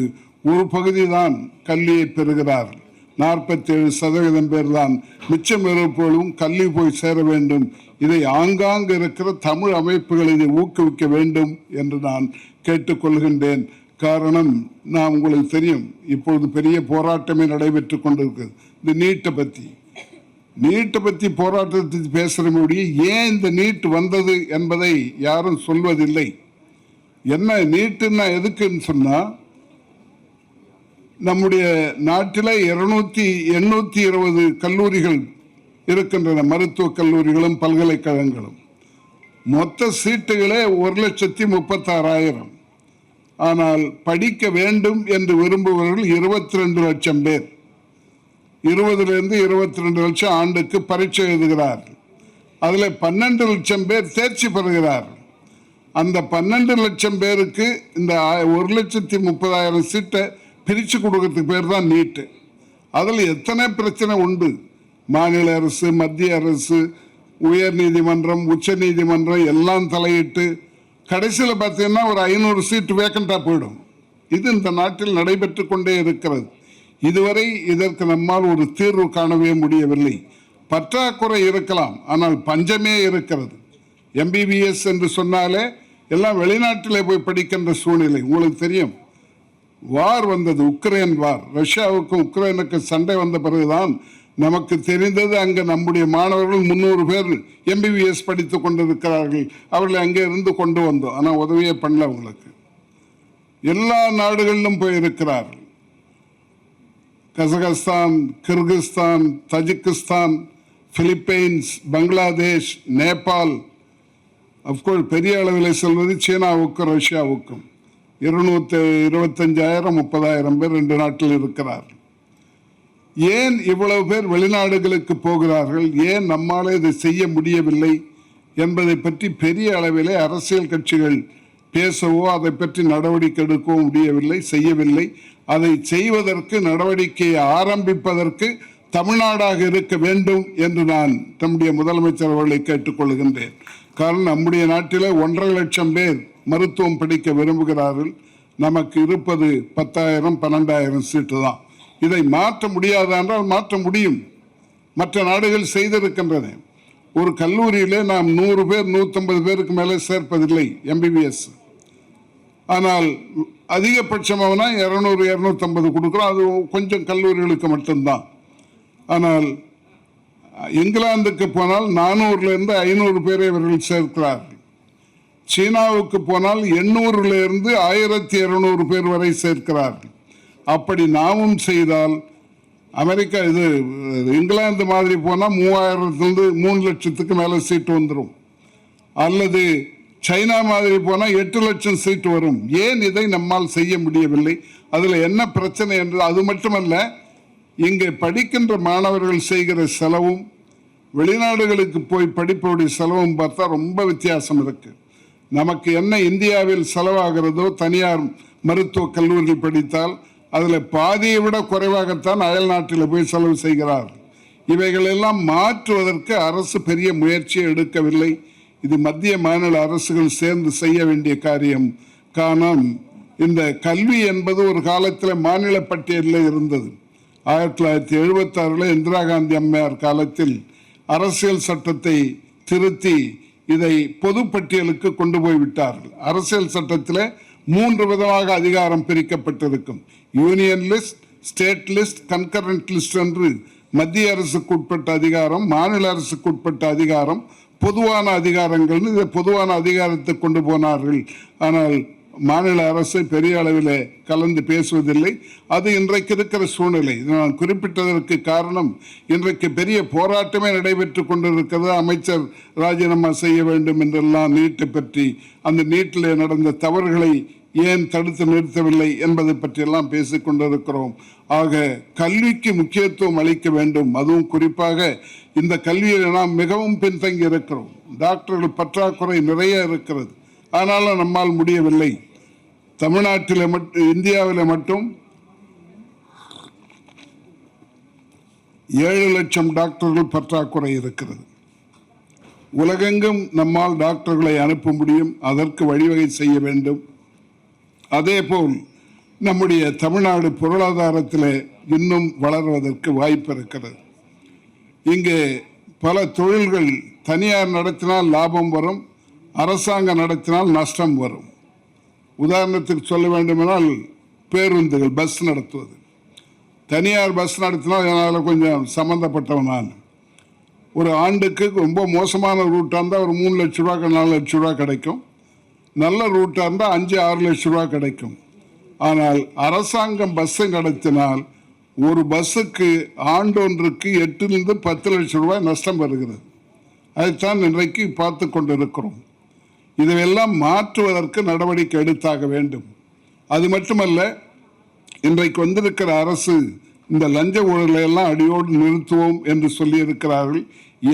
ஒரு பகுதி தான் கல்வியை பெறுகிறார்கள். 47% பேர் தான். மிச்சம் இருப்பவர்களும் கல்வி போய் சேர வேண்டும். இதை ஆங்காங்கு இருக்கிற தமிழ் அமைப்புகள் இதை ஊக்குவிக்க வேண்டும் என்று நான் கேட்டுக்கொள்கின்றேன். காரணம், நான் உங்களுக்கு தெரியும், இப்பொழுது பெரிய போராட்டமே நடைபெற்று கொண்டிருக்கிறது. இந்த நீட்டை பற்றி போராட்டத்தை பேசுகிற முடிய ஏன் இந்த நீட் வந்தது என்பதை யாரும் சொல்வதில்லை. என்ன நீட்டுன்னா எதுக்குன்னு சொன்னால், நம்முடைய நாட்டில் 820 கல்லூரிகள் இருக்கின்றன, மருத்துவக் கல்லூரிகளும் பல்கலைக்கழகங்களும். மொத்த சீட்டுகளே 1,36,000. ஆனால் படிக்க வேண்டும் என்று விரும்புபவர்கள் 22 லட்சம் பேர். 20லிருந்து 22 லட்சம் ஆண்டுக்கு பரீட்சை எழுதுகிறார்கள். அதில் 12 லட்சம் பேர் தேர்ச்சி பெறுகிறார்கள். அந்த 12 லட்சம் பேருக்கு இந்த 1,30,000 சீட்டை பிரித்து கொடுக்கறதுக்கு பேர் தான் நீட்டு. அதில் எத்தனை பிரச்சனை உண்டு. மாநில அரசு, மத்திய அரசு, உயர் நீதிமன்றம், உச்ச நீதிமன்றம் எல்லாம் தலையிட்டு கடைசியில் பார்த்தீங்கன்னா ஒரு 500 சீட்டு வேக்கண்டாக போயிடும். இது இந்த நாட்டில் நடைபெற்று கொண்டே இருக்கிறது. இதுவரை இதற்கு நம்மால் ஒரு தீர்வு காணவே முடியவில்லை. பற்றாக்குறை இருக்கலாம், ஆனால் பஞ்சமே இருக்கிறது. MBBS என்று சொன்னாலே எல்லாம் வெளிநாட்டிலே போய் படிக்கின்ற சூழ்நிலை. உங்களுக்கு தெரியும், வார் வந்தது, உக்ரைன் வார். ரஷ்யாவுக்கும் உக்ரைனுக்கும் சண்டை வந்த பிறகுதான் நமக்கு தெரிந்தது அங்கே நம்முடைய மாணவர்கள் 300 பேர் MBBS படித்து கொண்டிருக்கிறார்கள். அவர்களை அங்கே இருந்து கொண்டு வந்தோம். ஆனால் உதவியே பண்ணல. அவங்களுக்கு எல்லா நாடுகளிலும் போயிருக்கிறார்கள். Kazakhstan, Kyrgyzstan, Tajikistan, Philippines, Bangladesh, Nepal, of course பெரிய அளவில் சொல்வது சீனாவுக்கும் ரஷ்யாவுக்கும் 225,000 30,000 பேர் 2 நாட்டில் இருக்கிறார்கள். ஏன் இவ்வளவு பேர் வெளிநாடுகளுக்கு போகிறார்கள், ஏன் நம்மால் இதை செய்ய முடியவில்லை என்பதை பற்றி பெரிய அளவிலே அரசியல் கட்சிகள் பேசவோ அதை பற்றி நடவடிக்கை எடுக்கவோ முடியவில்லை, செய்யவில்லை. அதை செய்வதற்கு, நடவடிக்கையை ஆரம்பிப்பதற்கு தமிழ்நாடாக இருக்க வேண்டும் என்று நான் நம்முடைய முதலமைச்சர் அவர்களை கேட்டுக்கொள்கின்றேன். காரணம், நம்முடைய நாட்டில் 1.5 லட்சம் பேர் மருத்துவம் படிக்க விரும்புகிறார்கள். நமக்கு இருப்பது 10,000 12,000 சீட்டு தான். இதை மாற்ற முடியாதா என்றால் மாற்ற முடியும். மற்ற நாடுகள் செய்திருக்கின்றன. ஒரு கல்லூரியிலே நாம் 100 பேர் 150 பேருக்கு மேலே சேர்ப்பதில்லை MBBS. ஆனால் அதிகபட்சமாகனா 200 250 கொடுக்குறோம். அது கொஞ்சம் கல்லூரிகளுக்கு மட்டும்தான். ஆனால் இங்கிலாந்துக்கு போனால் 400லேருந்து 500 பேரை இவர்கள் சேர்க்கிறார்கள். சீனாவுக்கு போனால் 800லேருந்து 1200 பேர் வரை சேர்க்கிறார்கள். அப்படி நாமும் செய்தால், அமெரிக்கா இங்கிலாந்து மாதிரி போனால் 3000லேருந்து 3 லட்சத்துக்கு மேலே சீட்டு வந்துடும். அல்லது சைனா மாதிரி போனால் 8 லட்சம் சீட்டு வரும். ஏன் இதை நம்மால் செய்ய முடியவில்லை? அதில் என்ன பிரச்சனை என்று. அது மட்டுமல்ல, இங்கே படிக்கின்ற மாணவர்கள் செய்கிற செலவும் வெளிநாடுகளுக்கு போய் படிப்பவருடைய செலவும் பார்த்தா ரொம்ப வித்தியாசம் இருக்கு. நமக்கு என்ன இந்தியாவில் செலவாகிறதோ தனியார் மருத்துவ கல்லூரியில் படித்தால் அதில் பாதியை விட குறைவாகத்தான் அயல் நாட்டில் போய் செலவு செய்கிறார். இவைகளெல்லாம் மாற்றுவதற்கு அரசு பெரிய முயற்சியை எடுக்கவில்லை. இது மத்திய மாநில அரசுகள் சேர்ந்து செய்ய வேண்டிய காரியம். காரணம், இந்த கல்வி என்பது ஒரு காலத்தில் மாநில பட்டியலில் இருந்தது. 1976 இந்திரா காந்தி அம்மையார் காலத்தில் அரசியல் சட்டத்தை திருத்தி இதை பொது பட்டியலுக்கு கொண்டு போய் விட்டார்கள். அரசியல் சட்டத்தில் 3 விதமாக அதிகாரம் பிரிக்கப்பட்டிருக்கும். Union list, state list, concurrent list என்று மத்திய அரசுக்கு உட்பட்ட அதிகாரம், மாநில அரசுக்கு உட்பட்ட அதிகாரம், பொதுவான அதிகாரங்கள். இதை பொதுவான அதிகாரத்தை கொண்டு போனார்கள். ஆனால் மாநில அரசு பெரிய அளவில் கலந்து பேசுவதில்லை. அது இன்றைக்கு இருக்கிற சூழ்நிலை. நான் குறிப்பிட்டதற்கு காரணம், இன்றைக்கு பெரிய போராட்டமே நடைபெற்று கொண்டிருக்கிறது. அமைச்சர் ராஜினாமா செய்ய வேண்டும் என்றெல்லாம் நீட்டை பற்றி, அந்த நீட்டில் நடந்த தவறுகளை ஏன் தடுத்து நிறுத்தவில்லை என்பதை பற்றியெல்லாம் பேசிக் கொண்டிருக்கிறோம். ஆக கல்விக்கு முக்கியத்துவம் அளிக்க வேண்டும். அதுவும் குறிப்பாக இந்த கல்வியில் நாம் மிகவும் பின்தங்கி இருக்கிறோம். டாக்டர்கள் பற்றாக்குறை நிறைய இருக்கிறது. ஆனாலும் நம்மால் முடியவில்லை. தமிழ்நாட்டில் மட்டும், இந்தியாவில் மட்டும் 7 லட்சம் டாக்டர்கள் பற்றாக்குறை இருக்கிறது. உலகெங்கும் நம்மால் டாக்டர்களை அனுப்ப முடியும். அதற்கு வழிவகை செய்ய வேண்டும். அதேபோல் நம்முடைய தமிழ்நாடு பொருளாதாரத்தில் இன்னும் வளர்வதற்கு வாய்ப்பு இருக்கிறது. இங்கே பல தொழில்கள் தனியார் நடத்தினால் லாபம் வரும், அரசாங்கம் நடத்தினால் நஷ்டம் வரும். உதாரணத்துக்கு சொல்ல வேண்டுமென்றால் பேருந்துகள், பஸ் நடத்துவது. தனியார் பஸ் நடத்தினால் என்னால் கொஞ்சம் சம்மந்தப்பட்டவன் நான். ஒரு ஆண்டுக்கு ரொம்ப மோசமான ரூட்டாக இருந்தால் ஒரு 3 லட்ச ரூபா 4 லட்ச ரூபா கிடைக்கும். நல்ல ரூட்டாக இருந்தால் 5-6 லட்ச ரூபா கிடைக்கும். ஆனால் அரசாங்கம் பஸ்ஸை நடத்தினால் ஒரு பஸ்ஸுக்கு ஆண்டொன்றுக்கு 8 to 10 லட்சம் ரூபாய் நஷ்டம் வருகிறது. அதைத்தான் இன்றைக்கு பார்த்து கொண்டிருக்கிறோம். இதையெல்லாம் மாற்றுவதற்கு நடவடிக்கை எடுத்தாக வேண்டும். அது மட்டுமல்ல, இன்றைக்கு வந்திருக்கிற அரசு இந்த லஞ்ச ஊழலை எல்லாம் அடியோடு நிறுத்துவோம் என்று சொல்லியிருக்கிறார்கள்.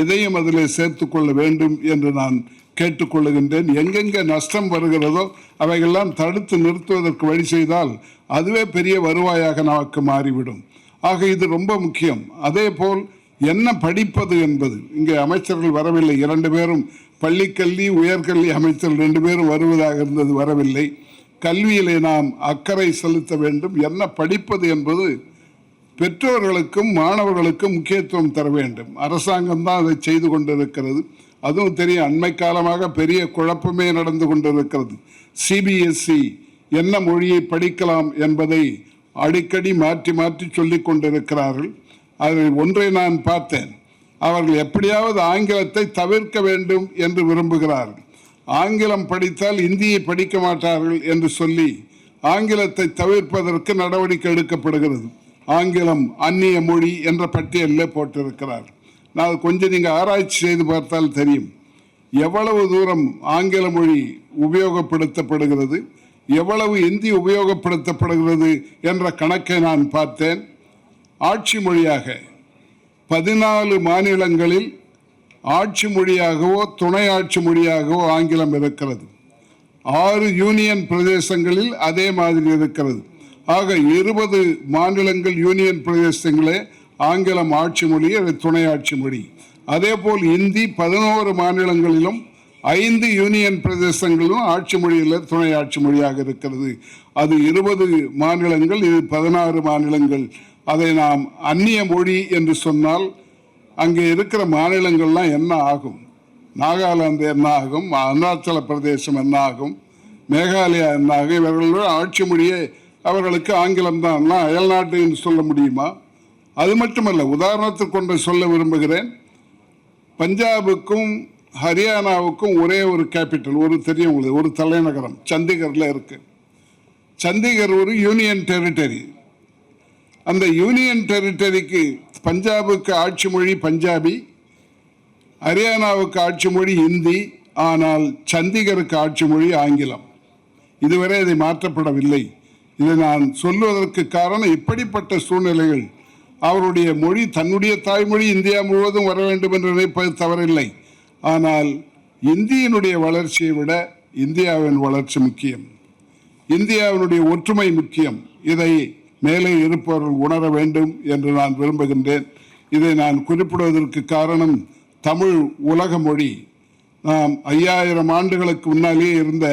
எதையும் அதில் சேர்த்து கொள்ள வேண்டும் என்று நான் கேட்டுக்கொள்ளுகின்றேன். எங்கெங்கே நஷ்டம் வருகிறதோ அவைகள்லாம் தடுத்து நிறுத்துவதற்கு வழி செய்தால் அதுவே பெரிய வருவாயாக நமக்கு மாறிவிடும். ஆக இது ரொம்ப முக்கியம். அதே போல் என்ன படிப்பது என்பது, இங்கே அமைச்சர்கள் வரவில்லை. 2 பேரும் பள்ளிக்கல்வி உயர்கல்வி அமைச்சர் 2 பேரும் வருவதாக இருந்தது, வரவில்லை. கல்வியிலே நாம் அக்கறை செலுத்த வேண்டும். என்ன படிப்பது என்பது பெற்றோர்களுக்கும் மாணவர்களுக்கும் முக்கியத்துவம் தர வேண்டும். அரசாங்கம் தான் அதை செய்து கொண்டிருக்கிறது. அதுவும் தெரியும், அண்மை காலமாக பெரிய குழப்பமே நடந்து கொண்டிருக்கிறது. CBSE என்ன மொழியை படிக்கலாம் என்பதை அடிக்கடி மாற்றி மாற்றி சொல்லிக் கொண்டிருக்கிறார்கள். அதில் ஒன்றை நான் பார்த்தேன். அவர்கள் எப்படியாவது ஆங்கிலத்தை தவிர்க்க வேண்டும் என்று விரும்புகிறார்கள். ஆங்கிலம் படித்தால் இந்தியை படிக்க மாட்டார்கள் என்று சொல்லி ஆங்கிலத்தை தவிர்ப்பதற்கு நடவடிக்கை எடுக்கப்படுகிறது. ஆங்கிலம் அந்நிய மொழி என்ற பட்டியலில் போட்டிருக்கிறார். நான் கொஞ்சம் நீங்கள் ஆராய்ச்சி செய்து பார்த்தால் தெரியும் எவ்வளவு தூரம் ஆங்கில மொழி உபயோகப்படுத்தப்படுகிறது, எவ்வளவு இந்தி உபயோகப்படுத்தப்படுகிறது என்ற கணக்கை நான் பார்த்தேன். ஆட்சி மொழியாக 14 மாநிலங்களில் ஆட்சி மொழியாகவோ துணை ஆட்சி மொழியாகவோ ஆங்கிலம் இருக்கிறது. 6 யூனியன் பிரதேசங்களில் அதே மாதிரி இருக்கிறது. ஆக 20 மாநிலங்கள் யூனியன் பிரதேசங்களே ஆங்கிலம் ஆட்சி மொழி, அது துணை ஆட்சி மொழி. அதே போல் இந்தி 11 மாநிலங்களிலும் 5 யூனியன் பிரதேசங்களிலும் ஆட்சி மொழியில் துணை ஆட்சி மொழியாக இருக்கிறது. அது 20 மாநிலங்கள், இது 16 மாநிலங்கள். அதை நாம் அந்நிய மொழி என்று சொன்னால் அங்கே இருக்கிற மாநிலங்கள்லாம் என்ன ஆகும்? நாகாலாந்து என்ன ஆகும்? அருணாச்சல பிரதேசம் என்ன ஆகும்? மேகாலயா என்ன ஆகும்? இவர்களோட ஆட்சி மொழியே அவர்களுக்கு ஆங்கிலம் தான். அயல்நாட்டுன்னு சொல்ல முடியுமா? அது மட்டுமல்ல, உதாரணத்துக்கு கொண்டு சொல்ல விரும்புகிறேன். பஞ்சாபுக்கும் ஹரியானாவுக்கும் ஒரே ஒரு கேபிட்டல், ஒரு தெரியும் உங்களுக்கு, ஒரு தலைநகரம் சண்டிகரில் இருக்கு. சண்டிகர் ஒரு யூனியன் டெரிட்டரி. அந்த யூனியன் டெரிட்டரிக்கு பஞ்சாபுக்கு ஆட்சி மொழி பஞ்சாபி, ஹரியானாவுக்கு ஆட்சி மொழி இந்தி. ஆனால் சண்டிகருக்கு ஆட்சி மொழி ஆங்கிலம். இதுவரை இதை மாற்றப்படவில்லை. இதை நான் சொல்வதற்கு காரணம், இப்படிப்பட்ட சூழ்நிலைகள் அவருடைய மொழி தன்னுடைய தாய்மொழி இந்தியா முழுவதும் வர வேண்டும் என்று நினைப்பது தவறில்லை. ஆனால் இந்தியினுடைய வளர்ச்சியை விட இந்தியாவின் வளர்ச்சி முக்கியம், இந்தியாவினுடைய ஒற்றுமை முக்கியம். இதை மேலே இருப்பவர்கள் உணர வேண்டும் என்று நான் விரும்புகின்றேன். இதை நான் குறிப்பிடுவதற்கு காரணம், தமிழ் உலக மொழி. நாம் 5000 ஆண்டுகளுக்கு முன்னாலேயே இருந்த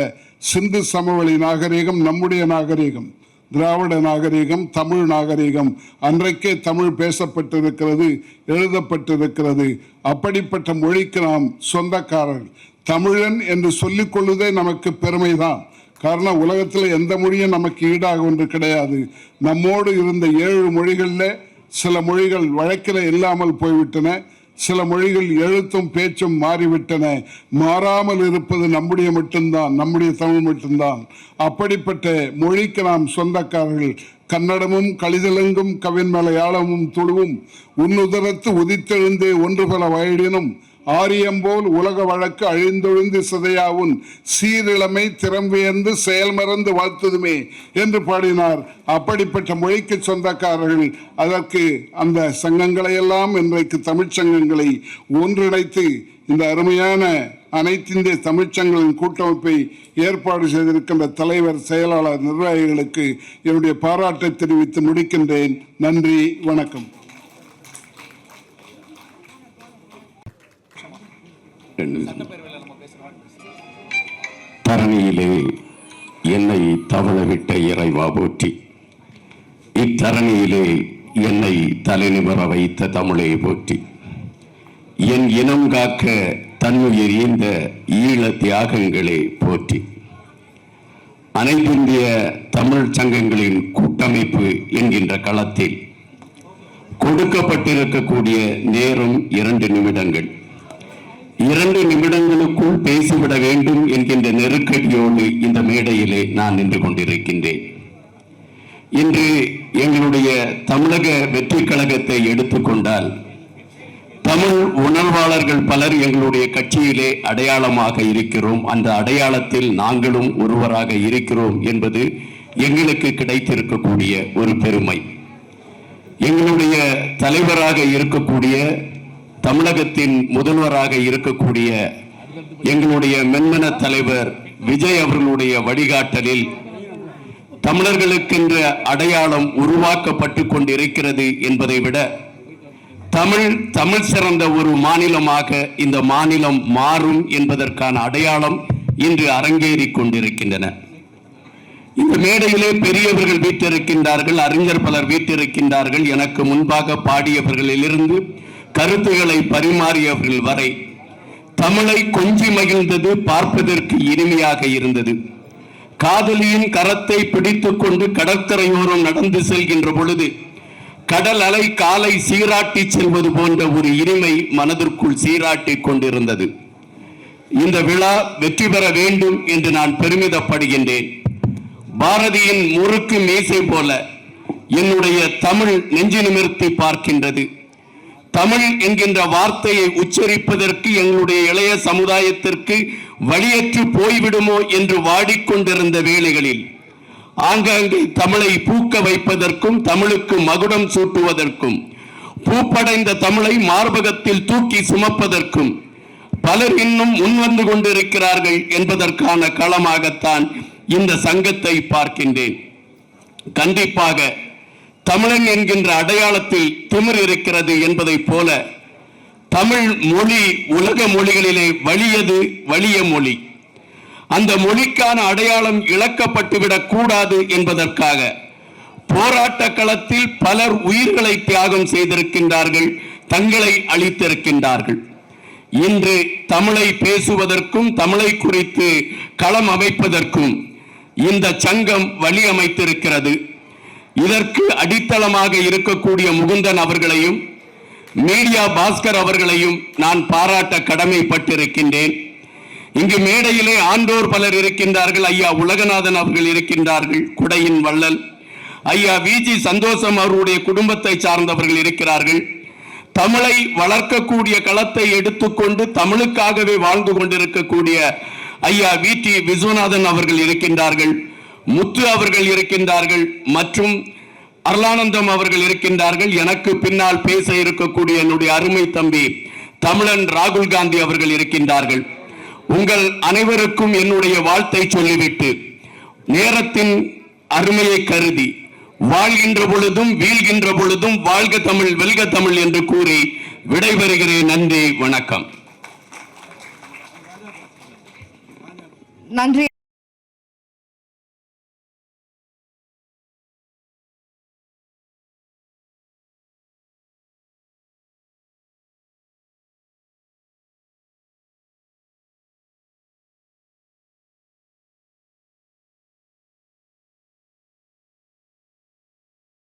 சிந்து சமவெளி நாகரிகம் நம்முடைய நாகரிகம், திராவிட நாகரிகம், தமிழ் நாகரிகம். அன்றைக்கே தமிழ் பேசப்பட்டிருக்கிறது, எழுதப்பட்டிருக்கிறது. அப்படிப்பட்ட மொழிக்கு நாம் சொந்தக்காரர்கள். தமிழன் என்று சொல்லிக் கொள்வதே நமக்கு பெருமைதான். காரணம், உலகத்தில் எந்த மொழியும் நமக்கு ஈடாக ஒன்று கிடையாது. நம்மோடு இருந்த 7 மொழிகளில் சில மொழிகள் வழக்கில் இல்லாமல் போய்விட்டன, சில மொழிகள் எழுத்தும் பேச்சும் மாறிவிட்டன. மாறாமல் இருப்பது நம்முடைய மட்டும்தான், நம்முடைய தமிழ் மட்டும்தான். அப்படிப்பட்ட மொழிக்கு நாம் சொந்தக்காரர்கள். கன்னடமும் கலிதெலுங்கும் கவின் மலையாளமும் துளுவும் உன்னுதரத்து உதித்தெழுந்தே ஒன்று பல வயடினும் ஆரியம்போல் உலக வழக்கு அழிந்தொழிந்து சிதையாவும் சீரிழமை திறம்பெயர்ந்து செயல் மறந்து வாழ்த்துதுமே என்று பாடினார். அப்படிப்பட்ட மொழிக்கு சொந்தக்காரர்கள். அதற்கு அந்த சங்கங்களை எல்லாம் இன்றைக்கு தமிழ்ச்சங்கங்களை ஒன்றிணைத்து இந்த அருமையான அனைத்திந்திய தமிழ்ச்சங்கங்களின் கூட்டமைப்பை ஏற்பாடு செய்திருக்கின்ற தலைவர், செயலாளர், நிர்வாகிகளுக்கு என்னுடைய பாராட்டை தெரிவித்து முடிக்கின்றேன். நன்றி, வணக்கம். தரணியிலே என்னை தவழவிட்ட இறைவா போற்றி, இத்தரணியிலே என்னை தலைநிமிர வைத்த தமிழை போற்றி, என் இனம் காக்க தன்னுயிர் ஈந்த ஈழ தியாகங்களே போற்றி. அனைத்திந்திய தமிழ் சங்கங்களின் கூட்டமைப்பு என்கின்ற களத்தில் கொடுக்கப்பட்டிருக்கக்கூடிய நேரம் 2 நிமிடங்கள். 2 நிமிடங்களுக்குள் பேசிவிட வேண்டும் என்கின்ற நெருக்கடியோடு இந்த மேடையிலே நான் நின்று கொண்டிருக்கின்றேன். இன்று எங்களுடைய தமிழக வெற்றி கழகத்தை எடுத்துக்கொண்டால், தமிழ் உணர்வாளர்கள் பலர் எங்களுடைய கட்சியிலே அடையாளமாக இருக்கிறோம். அந்த அடையாளத்தில் நாங்களும் ஒருவராக இருக்கிறோம் என்பது எங்களுக்கு கிடைத்திருக்கக்கூடிய ஒரு பெருமை. எங்களுடைய தலைவராக இருக்கக்கூடிய, தமிழகத்தின் முதல்வராக இருக்கக்கூடிய எங்களுடைய மென்மன தலைவர் விஜய் அவர்களுடைய வழிகாட்டலில் தமிழர்களுக்கென்ற அடையாளம் உருவாக்கப்பட்டு கொண்டிருக்கிறது என்பதை விட, தமிழ் சிறந்த ஒரு மாநிலமாக இந்த மாநிலம் மாறும் என்பதற்கான அடையாளம் இன்று அரங்கேறி கொண்டிருக்கின்றன. இந்த மேடையிலே பெரியவர்கள் வீற்றிருக்கின்றார்கள், அறிஞர் பலர் வீற்றிருக்கின்றார்கள். எனக்கு முன்பாக பாடியவர்களிலிருந்து கருத்துக்களை பரிமாறியவர்கள் வரை தமிழை கொஞ்சி மகிழ்ந்தது, பார்ப்பதற்கு இனிமையாக இருந்தது. காதலியின் கரத்தை பிடித்துக் கொண்டு கடற்கரையோரம் நடந்து செல்கின்ற பொழுது கடல் அலை காலை சீராட்டி செல்வது போன்ற ஒரு இனிமை மனதிற்குள் சீராட்டி கொண்டிருந்தது. இந்த விழா வெற்றி பெற வேண்டும் என்று நான் பெருமிதப்படுகின்றேன். பாரதியின் முறுக்கு மீசை போல என்னுடைய தமிழ் நெஞ்சு நிமிர்த்தி பார்க்கின்றது. தமிழ் என்கின்ற வார்த்தையை உச்சரிப்பதற்கு எங்களுடைய இளைய சமுதாயத்திற்கு வழியற்று போய்விடுமோ என்று வாடிக்கொண்டிருந்த வேளைகளில் ஆங்காங்கே தமிழை பூக்க வைப்பதற்கும் தமிழுக்கு மகுடம் சூட்டுவதற்கும் பூப்படைந்த தமிழை மார்பகத்தில் தூக்கி சுமப்பதற்கும் பலர் இன்னும் முன்வந்து கொண்டிருக்கிறார்கள் என்பதற்கான களமாகத்தான் இந்த சங்கத்தை பார்க்கின்றேன். கண்டிப்பாக தமிழன் என்கின்ற அடையாளத்தில் திமிர் இருக்கிறது என்பதை போல தமிழ் மொழி உலக மொழிகளிலே வலிய மொழி. அந்த மொழிக்கான அடையாளம் இழக்கப்பட்டுவிடக் கூடாது என்பதற்காக போராட்ட களத்தில் பலர் உயிர்களை தியாகம் செய்திருக்கின்றார்கள், தங்களை அளித்திருக்கின்றார்கள். இன்று தமிழை பேசுவதற்கும் தமிழை குறித்து களம் அமைப்பதற்கும் இந்த சங்கம் வழி அமைத்திருக்கிறது. இதற்கு அடித்தளமாக இருக்கக்கூடிய முகுந்தன் அவர்களையும் மீடியா பாஸ்கர் அவர்களையும் நான் பாராட்ட கடமைப்பட்டிருக்கின்றேன். இங்கு மேடையிலே ஆண்டோர் பலர் இருக்கின்றார்கள். ஐயா உலகநாதன் அவர்கள் இருக்கின்றார்கள், குடையின் வள்ளல். ஐயா விஜி சந்தோஷம் அவருடைய குடும்பத்தை சார்ந்தவர்கள் இருக்கிறார்கள். தமிழை வளர்க்கக்கூடிய களத்தை எடுத்துக்கொண்டு தமிழுக்காகவே வாழ்ந்து கொண்டிருக்கக்கூடிய ஐயா விடி விஸ்வநாதன் அவர்கள் இருக்கின்றார்கள், முத்து அவர்கள் இருக்கின்றார்கள், மற்றும் அருளானந்தம் அவர்கள் இருக்கின்றார்கள். எனக்கு பின்னால் பேச இருக்கக்கூடிய என்னுடைய அருமை தம்பி தமிழன் ராகுல் காந்தி அவர்கள் இருக்கின்றார்கள். உங்கள் அனைவருக்கும் என்னுடைய வாழ்த்தை சொல்லிவிட்டு நேரத்தின் அருமையை கருதி வாழ்கின்ற பொழுதும் வீழ்கின்ற பொழுதும் வாழ்க தமிழ் வெல்க தமிழ் என்று கூறி விடைபெறுகிறேன். நன்றி, வணக்கம். நன்றி.